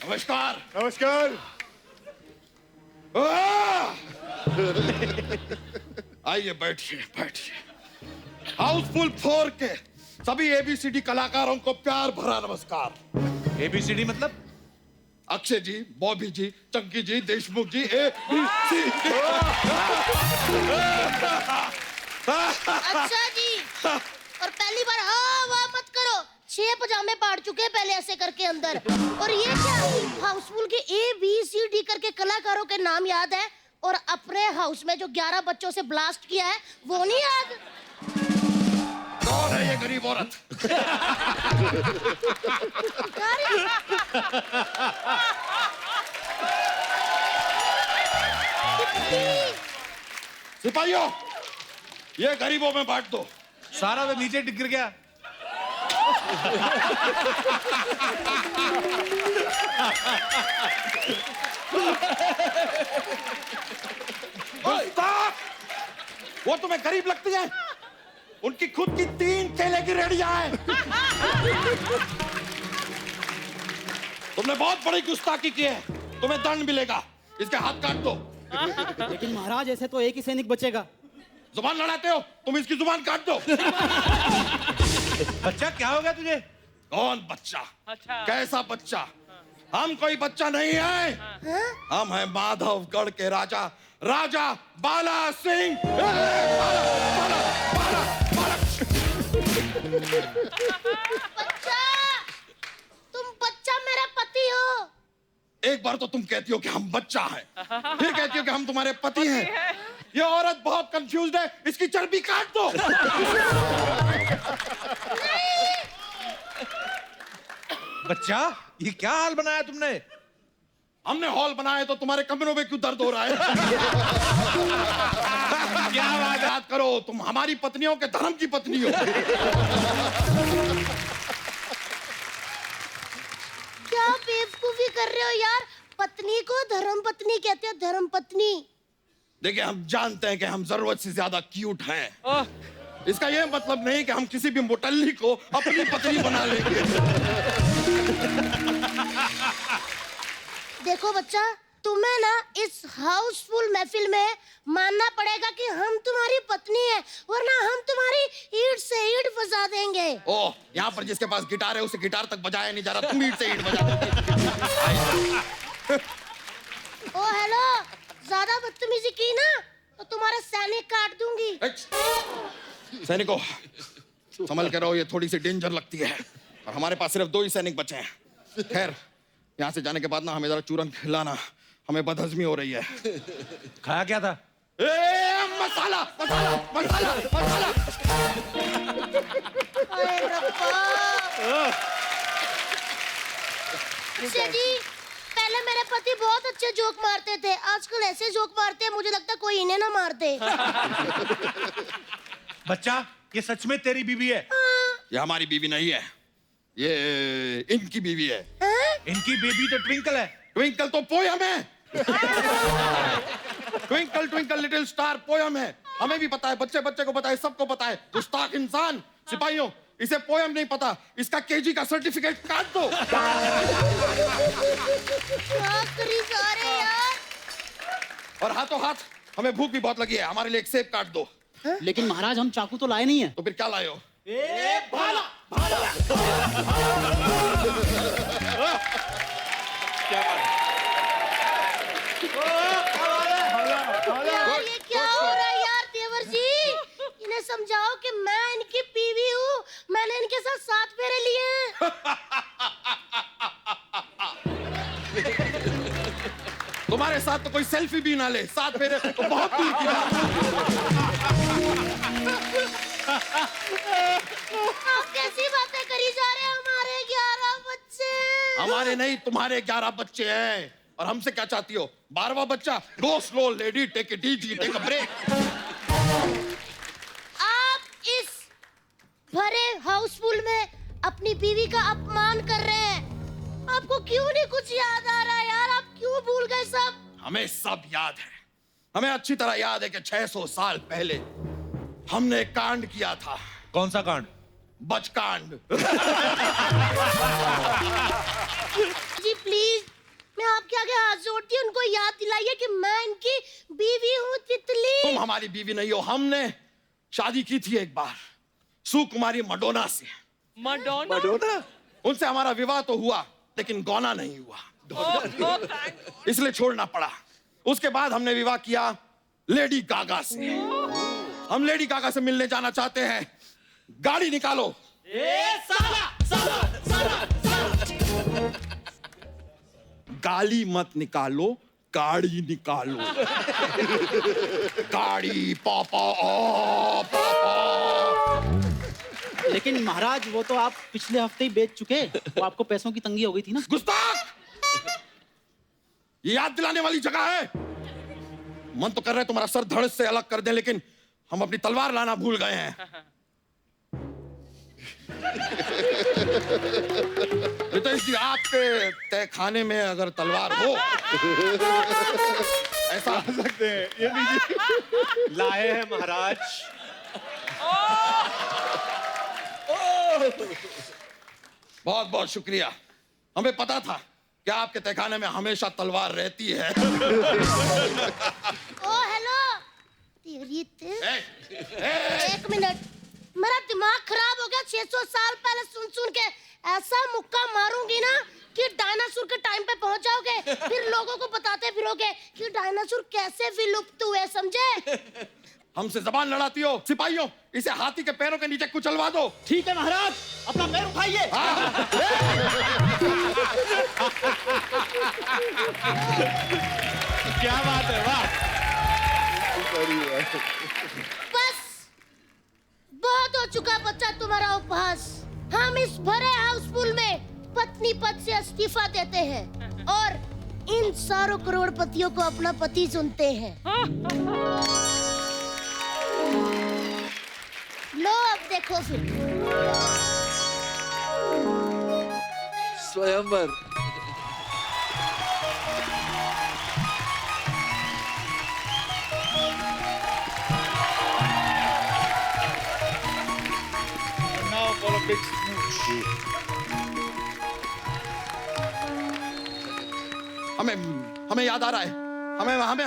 नमस्कार। नमस्कार। आइए बैठिए बैठिए। हाउसफुल 4 के सभी एबीसीडी कलाकारों को प्यार भरा नमस्कार। एबीसीडी मतलब? अक्षय जी, बॉबी जी, चंकी जी, देशमुख जी, ABC। अच्छा जी, और पहली बार हाँ वाह मत करो। 6 पजामे पाड़ चुके हैं पहले ऐसे करके अंदर। और ये क्या हाउसफुल के ABCD करके कलाकारों के नाम याद है, और अपने हाउस में जो 11 बच्चों से ब्लास्ट किया है वो नहीं याद? कौन है ये गरीब औरत? सिपाहियों, ये गरीबों में बांट दो। सारा वे नीचे गिर गया। गुस्ताख! वो तुम्हें गरीब लगती है? उनकी खुद की 3 केले की रेडियां हैं। तुमने बहुत बड़ी गुस्ताखी की है, तुम्हें दंड मिलेगा। इसके हाथ काट दो। लेकिन महाराज ऐसे तो एक ही सैनिक बचेगा। जुबान लड़ाते हो, तुम इसकी जुबान काट दो। बच्चा क्या हो गया तुझे? कौन बच्चा? अच्छा। कैसा बच्चा? हम कोई बच्चा नहीं है। हम हैं माधवगढ़ के राजा, राजा बाला सिंह। बच्चा, तुम बच्चा मेरा पति हो। एक बार तो तुम कहती हो कि हम बच्चा हैं, फिर कहती हो कि हम तुम्हारे पति हैं। ये औरत बहुत कंफ्यूज्ड है, इसकी चर्बी काट दो। बच्चा, ये क्या हाल बनाया तुमने? हमने हॉल बनाया तो तुम्हारे कमरों में क्यों दर्द हो रहा है? क्या बात, याद करो, तुम हमारी पत्नियों के धर्म की पत्नी हो। क्या बेवकूफी कर रहे हो यार? पत्नी को धर्म पत्नी कहते हैं, धर्म पत्नी। देखिए, हम जानते हैं कि हम जरूरत से ज्यादा क्यूट हैं। इसका यह मतलब नहीं कि हम किसी भी मुटल्ली को अपनी पत्नी बना लेंगे। देखो बच्चा, तुम्हें ना इस हाउसफुल महफिल में मानना पड़ेगा कि हम तुम्हारी पत्नी है, वरना हम तुम्हारी ईंट से ईंट फंसा देंगे। ओह, यहाँ पर जिसके पास गिटार है उसे गिटार तक बजाया नहीं जा रहा, तुम ईंट से ईंट बजा दोगी। ओ हेलो, ज्यादा बदतमीजी की ना तो तुम्हारा सैनिक काट दूंगी। सैनिकों, संभल के रहो, ये थोड़ी सी डेंजर लगती है। और हमारे पास सिर्फ 2 ही सैनिक बचे हैं। खैर, यहाँ से जाने के बाद ना हमें जरा चूरन खिलाना, हमें बदहजमी हो रही है। खाया क्या था? मसाला मसाला मसाला मसाला। अरे रब्बा। अक्षय जी, पहले मेरे पति बहुत अच्छे जोक मारते थे, आजकल ऐसे जोक मारते हैं मुझे लगता है कोई इन्हें ना मार दे। बच्चा, ये सच में तेरी बीवी है? ये हमारी बीवी नहीं है, ये इनकी बीवी है। इनकी बेबी तो ट्विंकल है। ट्विंकल तो पोयम है। Twinkle twinkle little star poem है। हमें भी पता है, बच्चे बच्चे को पता है, सबको पता है। गुस्ताख इंसान। सिपाहियों, इसे पोयम नहीं पता, इसका केजी का सर्टिफिकेट काट दो। यार। और हाथों हाथ, हमें भूख भी बहुत लगी है, हमारे लिए एक सेब काट दो। लेकिन महाराज हम चाकू तो लाए नहीं है। तो फिर क्या लाए हो? भाला। यार ये क्या हो रहा है यार देवर जी? इन्हें समझाओ कि मैं इनकी बीवी हूँ, मैंने इनके साथ 7 फेरे लिए हैं। तुम्हारे साथ तो कोई सेल्फी भी ना ले, 7 फेरे तो बहुत दूर की बात। आप कैसी बातें करी जा रहे हैं? हमारे 11 बच्चे। हमारे नहीं, तुम्हारे 11 बच्चे हैं। और हमसे क्या चाहती हो? 12वां बच्चा? Go slow lady, take it easy, take a break. आप इस भरे हाउसफुल में अपनी बीवी का अपमान कर रहे हैं। आपको क्यों नहीं कुछ याद आ रहा यार? आप क्यों भूल गए सब? हमें सब याद है। हमें अच्छी तरह याद है कि 600 साल पहले हमने एक कांड किया था। कौन सा कांड? बचकांड। जी प्लीज दिलाइए कि मैं इनकी बीवी हूँ तितली। तुम हमारी बीवी नहीं हो, हमने शादी की थी एक बार सुकुमारी मडोना से। मडोना? मडोना? उनसे हमारा विवाह तो हुआ लेकिन गौना नहीं हुआ, इसलिए छोड़ना पड़ा। उसके बाद हमने विवाह किया लेडी गागा से। हम लेडी गागा से मिलने जाना चाहते हैं, गाड़ी निकालो। गाली मत निकालो, गाड़ी निकालो। गाड़ी पापा पापा। लेकिन महाराज वो तो आप पिछले हफ्ते ही बेच चुके, वो आपको पैसों की तंगी हो गई थी ना। गुस्ताख! ये याद दिलाने वाली जगह है। मन तो कर रहा है तुम्हारा सर धड़ से अलग कर दें, लेकिन हम अपनी तलवार लाना भूल गए हैं। ये तो इसलिए आपके तय खाने में अगर तलवार हो ऐसा सकते हैं, ये लीजिए। लाए हैं महाराज। बहुत बहुत शुक्रिया। हमें पता था कि आपके तहखाने में हमेशा तलवार रहती है। ओ हेलो, तेरी एक मिनट, मेरा दिमाग खराब हो गया। 600 साल पहले सुन सुन के ऐसा मुक्का मारूंगी ना कि डायनासोर के टाइम पे पहुंच जाओगे। फिर लोगों को बताते फिरोगे कि डायनासोर कैसे विलुप्त हुए, समझे? हमसे जबान लड़ाती हो सिपाहियों, इसे हाथी के पैरों के नीचे कुचलवा दो। ठीक है महाराज, अपना पैर उठाइए। क्या बात है, वाह। बस बहुत हो चुका बच्चा तुम्हारा उपहास। हम इस भरे हाउसफुल में पत्नी पद से इस्तीफा देते हैं और इन सारों करोड़पतियों को अपना पति चुनते हैं। लो अब देखो फिर। स्वयंवर। Now for a big smooch. हमें याद आ रहा है,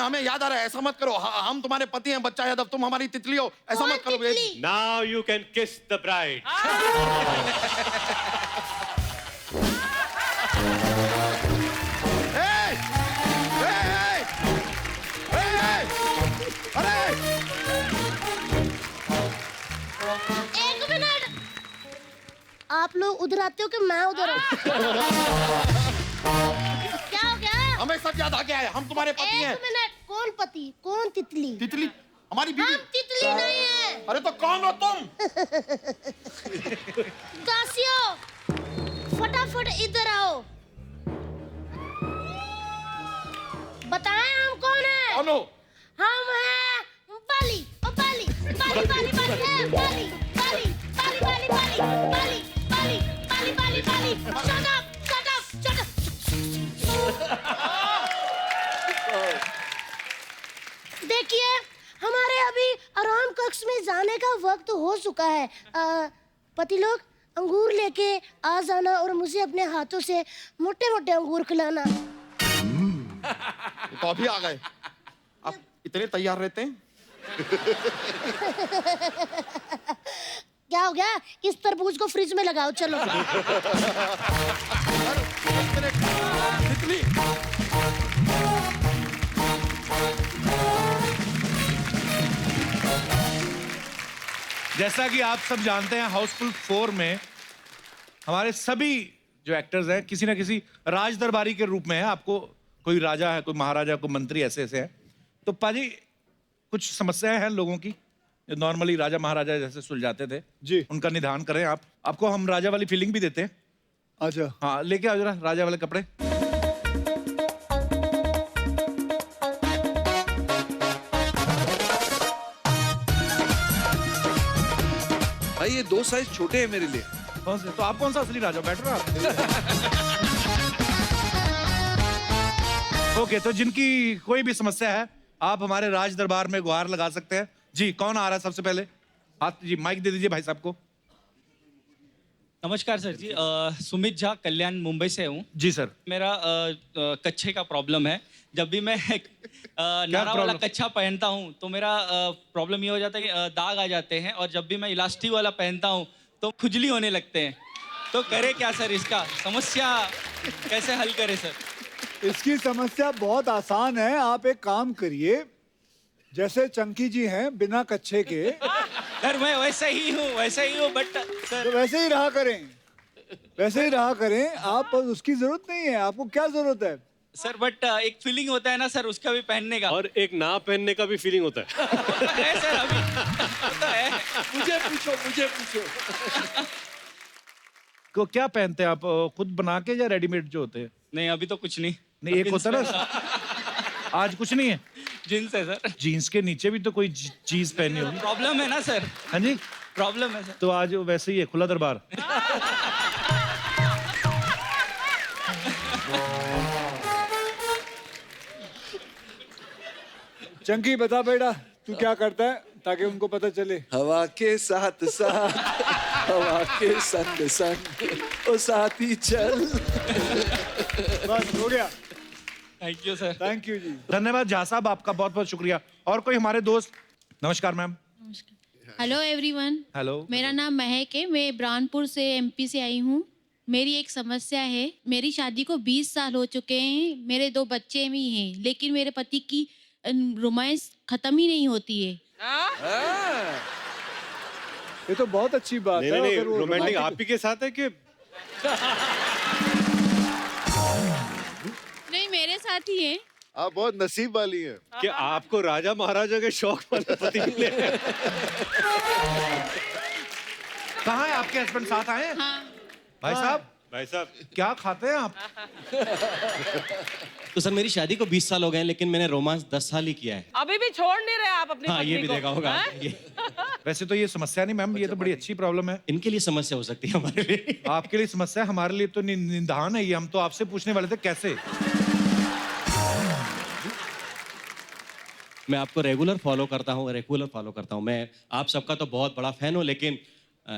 हमें याद आ रहा है। ऐसा मत करो, हम तुम्हारे पति हैं बच्चा यादव, तुम हमारी तितली हो। ऐसा मत करो। Now you can kiss the bride. एक मिनट, आप लोग उधर आते हो कि मैं उधर हूँ? क्या हो गया? हमें सब याद आ गया है, हम तुम्हारे पति हैं। एक मिनट, कौन पति, कौन तितली? तितली हमारी बीवी। हम तितली नहीं है। अरे तो कौन हो तुम? दासियों, फटाफट इधर आओ। बताएं हम कौन है? कौन हो? हम हैं बाली, बाली, बाली, बाली, बाली है, बाली, बाली, बाली, बाली, बाली, बाली, बाली, बाली, बाली, बाली। Shut up, shut up, shut up. देखिए, हमारे अभी आराम कक्ष में जाने का वक्त हो चुका है। पति लोग अंगूर लेके आ जाना और मुझे अपने हाथों से मोटे-मोटे अंगूर खिलाना। तो अभी आ गए? आप इतने तैयार रहते हैं? क्या हो गया? इस तरबूज को फ्रिज में लगाओ, चलो। तितली। जैसा कि आप सब जानते हैं, हाउसफुल 4 में हमारे सभी जो एक्टर्स हैं किसी ना किसी राज दरबारी के रूप में है। आपको कोई राजा है, कोई महाराजा, कोई मंत्री, ऐसे ऐसे हैं। तो पाजी, कुछ समस्याएं हैं लोगों की जो नॉर्मली राजा महाराजा जैसे सुलझाते थे जी, उनका निदान करें आप। आपको हम राजा वाली फीलिंग भी देते हैं। अच्छा, हाँ, लेके आओ जरा राजा वाले कपड़े। भाई ये 2 साइज छोटे हैं मेरे लिए। कौन से? तो आप कौन सा असली राजा? बैठ रहे हो आप। ओके, तो जिनकी कोई भी समस्या है आप हमारे राज दरबार में गुहार लगा सकते हैं। जी, कौन आ रहा है सबसे पहले? हाथ जी, माइक दे दीजिए भाई साहब को। नमस्कार सर जी, सुमित झा, कल्याण, मुंबई से हूँ। जी सर। मेरा कच्छे का प्रॉब्लम है। जब भी मैं नारा वाला कच्छा पहनता हूँ तो मेरा प्रॉब्लम ये हो जाता है कि दाग आ जाते हैं, और जब भी मैं इलास्टिक वाला पहनता हूँ तो खुजली होने लगते हैं। तो करे क्या सर, इसका समस्या कैसे हल करे सर? इसकी समस्या बहुत आसान है। आप एक काम करिए, जैसे चंकी जी हैं बिना कच्छे के, सर मैं वैसे ही हूँ बट सर तो वैसे ही रहा करें, वैसे ही रहा करें आप। उसकी जरूरत नहीं है, आपको क्या जरूरत है? सर बट एक फीलिंग होता है ना सर उसका भी पहनने का, और एक ना पहनने का भी फीलिंग होता है। है सर, अभी होता है। मुझे पूछो। को क्या पहनते हैं आप, खुद बना के या रेडीमेड जो होते हैं? नहीं अभी तो कुछ नहीं। नहीं, एक होता है ना, आज कुछ नहीं है। जीन्स है सर। जीन्स के नीचे भी तो कोई चीज पहनी होगी। प्रॉब्लम है ना सर। हाँ जी, प्रॉब्लम है सर। तो आज वैसे ही है, खुला दरबार। चंकी बता बेटा, तू क्या करता है ताकि उनको पता चले। हवा के साथ साथ, हवा के संग संग, ओ साथी चल। बस हो गया। Thank you sir. Thank you ji. धन्यवाद झा साहब, आपका बहुत बहुत शुक्रिया। और कोई हमारे दोस्त? नमस्कार मैम। Hello everyone. हेलो। मेरा नाम महक है, मैं ब्रानपुर से एमपी से आई हूँ। मेरी एक समस्या है, मेरी शादी को 20 साल हो चुके हैं, मेरे 2 बच्चे भी हैं, लेकिन मेरे पति की रोमांस खत्म ही नहीं होती है। ये तो बहुत अच्छी बात है। नहीं, अगर वो रोमांटिक आप ही के साथ है कि? नहीं, मेरे साथ ही है। आप बहुत नसीब वाली हैं कि आपको राजा महाराजा के शौक वाले पति मिले। कहाँ है आपके हस्बैंड, साथ आए हैं? हाँ। भाई साहब क्या खाते हैं आप? तो सर मेरी शादी को 20 साल हो गए हैं, लेकिन मैंने रोमांस 10 साल ही किया है। अभी भी छोड़ नहीं रहे आप अपनी हाँ, पत्नी ये भी को, देखा होगा हैं? आपने, ये। वैसे तो ये समस्या नहीं मैम, ये तो बड़ी अच्छी प्रॉब्लम है। इनके लिए समस्या हो सकती है, हमारे लिए। आपके लिए समस्या, हमारे लिए तो निदान है ये। हम तो आपसे पूछने वाले थे कैसे। मैं आपको रेगुलर फॉलो करता हूँ। मैं आप सबका तो बहुत बड़ा फैन हूँ, लेकिन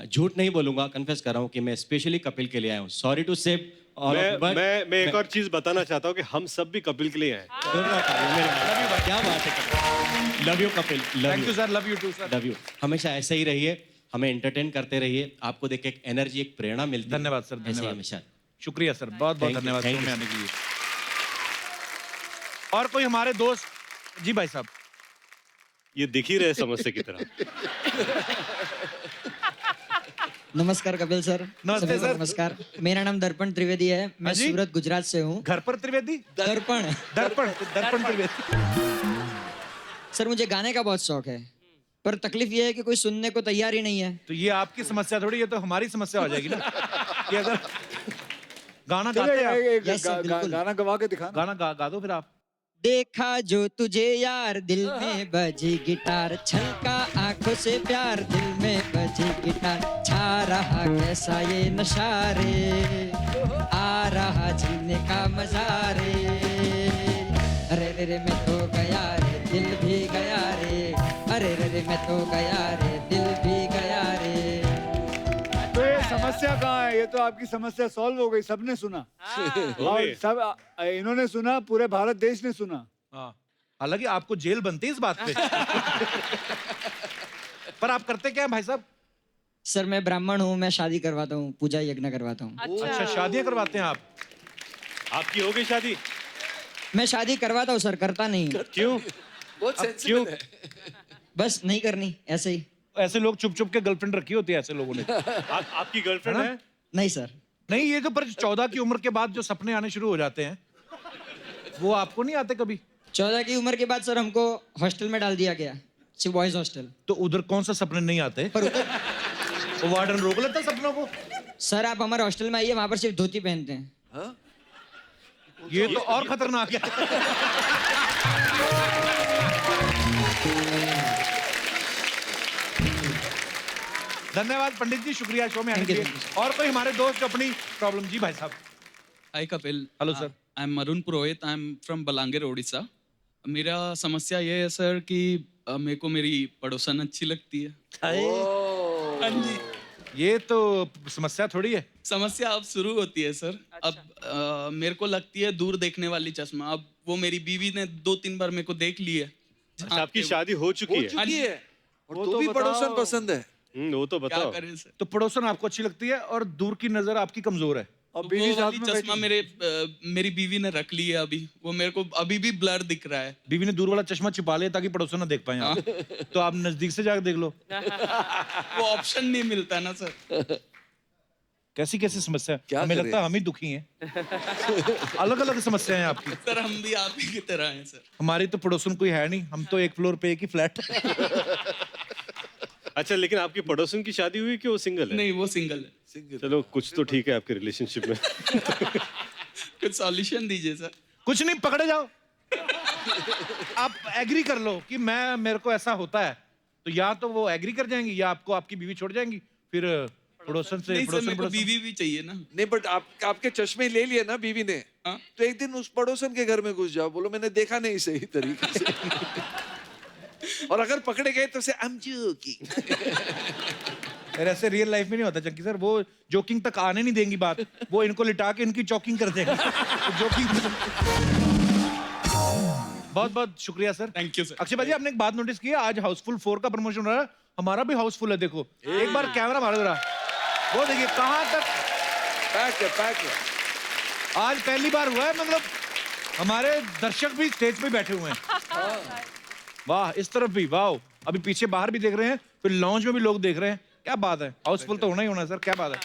झूठ नहीं बोलूंगा, कन्फेस कर रहा हूँ कि मैं स्पेशली कपिल के लिए आया हूँ। सॉरी टू से मैं एक और चीज बताना चाहता हूँ कि हम सब भी कपिल के लिए हैं। क्या बात है, love you Kapil, thank you sir, love you too sir. Love you. हमेशा ऐसे ही रहिए, हमें एंटरटेन करते रहिए, आपको देख के एक एनर्जी, एक प्रेरणा मिलती है। धन्यवाद सर, ऐसे ही धन्यवाद। हमेशा। शुक्रिया सर, बहुत बहुत Thank you, धन्यवाद thank शो में you. आने के लिए। और कोई हमारे दोस्त? जी भाई साहब। ये दिख ही रहे समस्या की तरह। नमस्कार कपिल सर। नमस्ते सभी को सर। नमस्कार। मेरा नाम दर्पण त्रिवेदी है, मैं जी? सूरत गुजरात से हूँ। घर पर त्रिवेदी? दर्पण त्रिवेदी। सर मुझे गाने का बहुत शौक है, पर तकलीफ ये है कि कोई सुनने को तैयार ही नहीं है। तो ये आपकी समस्या थोड़ी, ये तो हमारी समस्या हो जाएगी ना। कि अगर गाना गाते हैं आप। Yes, sir, बिल्कुल। गाना गवा के दिखा। गाना गा दो फिर आप। देखा जो तुझे यार, दिल में बजी गिटार, छलका आंखों से प्यार, दिल में बजी गिटार, छा रहा कैसा ये नशा रे, आ रहा जीने का मजा रे, अरे रे रे मैं तो गया रे, दिल भी गया रे, अरे रे रे मैं तो गया रे, दिल भी गया रे। तो ये समस्या कहाँ है? ये तो आपकी समस्या सॉल्व हो गई, सबने सुना। और सब इन्होंने सुना, पूरे भारत देश ने सुना। हाँ, हालांकि आपको जेल बनती है इस बात पे। पर आप करते क्या हैं भाई साहब? सर मैं ब्राह्मण हूँ, मैं शादी करवाता हूँ, पूजा यज्ञ करवाता हूँ। अच्छा, शादियां करवाते हैं आप? आपकी हो गई शादी? मैं शादी करवाता हूँ सर, करता नहीं। क्यों? बहुत सेंसिबल है। बस नहीं करनी, ऐसे ही। ऐसे लोग चुप चुप के गर्लफ्रेंड रखी होती है ऐसे लोगों ने। आपकी गर्लफ्रेंड है? नहीं सर। नहीं, ये जो पर 14 की उम्र के बाद जो सपने आने शुरू हो जाते हैं, वो आपको नहीं आते कभी? 14 की उम्र के बाद सर हमको हॉस्टल में डाल दिया गया, सिर्फ बॉयज हॉस्टल। तो उधर कौन सा सपने नहीं आते? पर तो वार्डन रोक लेता सपनों को। सर आप हमारे हॉस्टल में आइए, वहां पर सिर्फ धोती पहनते हैं। ये तो और खतरनाक है। धन्यवाद पंडित जी, शुक्रिया शो में आने के लिए। और कोई हमारे दोस्त जो अपनी प्रॉब्लम? जी भाई साहब। Hi Kapil. Hello sir. I am Arun Purohit, I am from Balangir Orissa. मेरा समस्या ये है सर कि मेरे को मेरी पड़ोसन अच्छी लगती है। हाँ जी। ये तो समस्या थोड़ी है। समस्या अब शुरू होती है सर। अब मेरे को लगती है दूर देखने वाली चश्मा। अब वो मेरी बीवी ने 2-3 बार मेरे को देख ली है। अच्छा, आपकी शादी हो चुकी है? चुकी है और वो तो तो भी बताओ। पड़ोसन पसंद है। वो तो बताओ। क्या करें सर? तो पड़ोसन आपको अच्छी लगती है और दूर की नजर आपकी कमजोर है। वो वाली चश्मा मेरी बीवी ने रख ली है अभी। वो मेरे को अभी भी ब्लर दिख रहा है। बीवी ने दूर वाला चश्मा छिपा लिया ताकि पड़ोसन ना देख पाए आप। तो आप नजदीक से जाकर देख लो। वो ऑप्शन नहीं मिलता ना सर। कैसी कैसी समस्या, क्या हमें करें? लगता है हम ही दुखी हैं। अलग अलग समस्याएं हैं आपकी। सर हम भी आप ही की तरह हैं सर। हमारी तो पड़ोसन कोई है नहीं, हम तो एक फ्लोर पे एक ही फ्लैट। अच्छा, लेकिन आपकी पड़ोसन की शादी हुई कि वो सिंगल है? नहीं, वो सिंगल है। चलो कुछ तो ठीक है आपके रिलेशनशिप में। कुछ सॉल्यूशन दीजिए सर। कुछ नहीं, पकड़े जाओ। आप एग्री कर लो कि मेरे को ऐसा होता है, तो या तो वो एग्री कर जाएंगी या आपको आपकी बीवी छोड़ जाएंगी। फिर पड़ोसन से नहीं सर, मेरे को पड़ोसन। बीवी भी चाहिए ना। नहीं बट आपके चश्मे ले लिए ना बीवी ने, तो एक दिन उस पड़ोसन के घर में घुस जाओ, बोलो मैंने देखा नहीं सही तरीके से। और अगर पकड़े गए तो से I'm joking। यार ऐसे रियल लाइफ में नहीं होता चंकी सर। वो जोकिंग तक आने नहीं देंगी बात, वो इनको लिटा के इनकी चॉकिंग कर देंगे। जोकिंग। बहुत बहुत शुक्रिया sir. Thank you sir. Akshay भाजी, आपने एक बात नोटिस की है, आज हाउसफुल 4 का प्रमोशन हो रहा है। हमारा भी हाउसफुल है, देखो एक बार कैमरा मारो जरा। वो देखिए कहाँ तक पैक है। आज पहली बार हुआ है, मतलब हमारे दर्शक भी स्टेज पे बैठे हुए हैं। वाह, इस तरफ भी वाह, अभी पीछे बाहर भी देख रहे हैं, फिर लॉन्च में भी लोग देख रहे हैं। क्या बात है, हाउसफुल तो होना ही होना है सर, क्या बात है।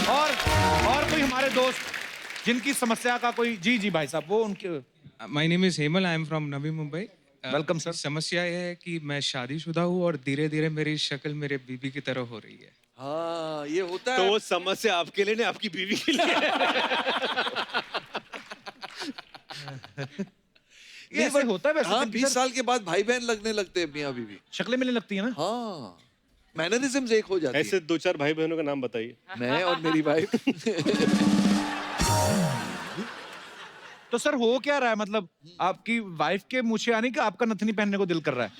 और कोई हमारे दोस्त जिनकी समस्या का कोई, जी भाई साहब, वो उनके। My name is Hemal, I am from Navi Mumbai. Welcome sir. समस्या ये है कि मैं शादीशुदा हूँ और धीरे धीरे मेरी शक्ल मेरे बीबी की तरह हो रही है। हाँ, ये होता है। तो वो समस्या आपके लिए नहीं, आपकी बीवी के लिए। ये ऐसे होता है वैसे। हाँ, चंकी 20 सर, साल के बाद भाई बहन लगने लगते हैं मियाँ बीवी। शक्लें मिलने लगती है ना। हाँ, मैनरिज्म्स एक हो जाती है। ऐसे 2-4 भाई बहनों का नाम बताइए। मैं और मेरी वाइफ। तो सर हो क्या रहा है, मतलब आपकी वाइफ के मुँह से आने का आपका नथनी पहनने को दिल कर रहा है?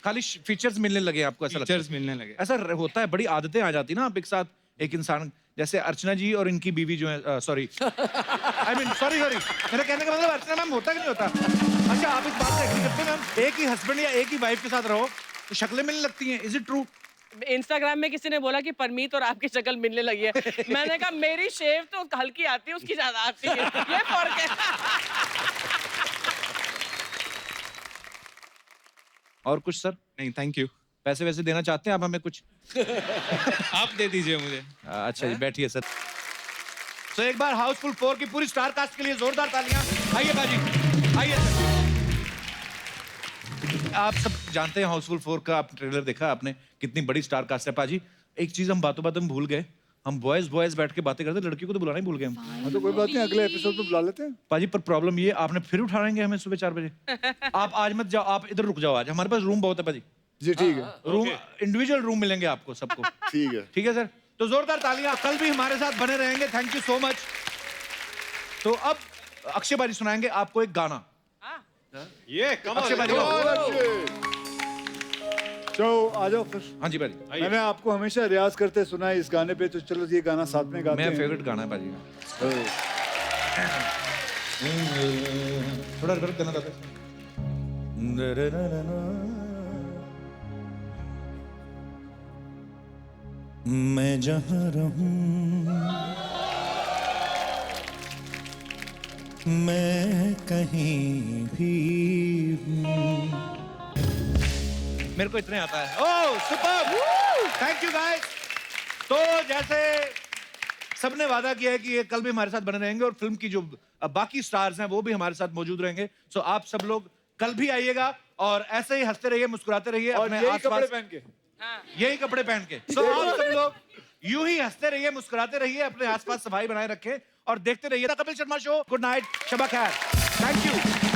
खाली फीचर्स मिलने लगे आपको, ऐसा लगता है? फीचर्स मिलने लगे। ऐसा होता है, बड़ी आदतें आ जाती है ना आप एक साथ, एक इंसान जैसे अर्चना जी और इनकी बीवी जो है, सॉरी आई मीन सॉरी मेरा कहने का मतलब अर्चना मैम होता कि नहीं होता? अच्छा, आप इस बात से एग्री करते हैं मैम, एक ही हस्बैंड या एक ही वाइफ के साथ रहो तो शक्लें मिलने लगती हैं, इज इट ट्रू? इंस्टाग्राम में किसी ने बोला कि परमीत और आपकी शक्ल मिलने लगी है। मैंने कहा मेरी शेव तो हल्की आती है, उसकी ज्यादा आती है, ये फर्क है। और कुछ सर? नहीं, थैंक यू। पैसे वैसे देना चाहते हैं आप हमें कुछ? आप दे दीजिए मुझे। अच्छा जी, बैठिए सर। तो एक बार हाउसफुल 4 की पूरी स्टार कास्ट के लिए जोरदार तालियां। आइए बाजी, आइए सर। आप सब जानते हैं हाउसफुल 4 का, आप ट्रेलर देखा आपने, कितनी बड़ी स्टार कास्ट है पाजी। एक चीज हम बातों बातों में भूल गए, हम बॉयज बैठ के बातें करते, लड़कियों को तो बुलाना ही भूल गए हम। हाँ तो कोई बात नहीं, अगले एपिसोड में बुला लेते हैं। पाजी पर प्रॉब्लम ये, आपने फिर उठाएंगे हमें सुबह 4 बजे। आप आज मत जाओ, आप इधर रुक जाओ, आज हमारे पास रूम बहुत है पाजी। जी ठीक है। रूम इंडिविजुअल रूम मिलेंगे आपको सबको। ठीक है। ठीक है सर, तो जोरदार तालियां, कल भी हमारे साथ बने रहेंगे। Thank you so much. तो अब अक्षय बाजी सुनाएंगे आपको एक गाना। ये अक्षय बाजी, चलो आ जाओ फिर। हाँ जी बाजी। मैंने आपको हमेशा रियाज करते सुना है इस गाने पे, तो चलो ये गाना साथ में गाते हैं। मेरा फेवरेट गाना है बाजी। थोड़ा रिवर्ब देना चाहते हैं? मैं जहाँ रहूं, मैं कहीं भी हूँ। मेरे को इतने आता है। ओह सुपर, थैंक यू गाइस। तो जैसे सबने वादा किया है कि ये कल भी हमारे साथ बने रहेंगे और फिल्म की जो बाकी स्टार्स हैं वो भी हमारे साथ मौजूद रहेंगे। सो आप सब लोग कल भी आइएगा और ऐसे ही हंसते रहिए, मुस्कुराते रहिए, और अपने यही आसपास कपड़े पहन के, यही कपड़े पहन के। सो आप सब लोग यूं ही हंसते रहिए, मुस्कुराते रहिए, अपने आसपास सफाई बनाए रखें और देखते रहिए the Kapil Sharma show. Good night, Shaba Khair, thank you.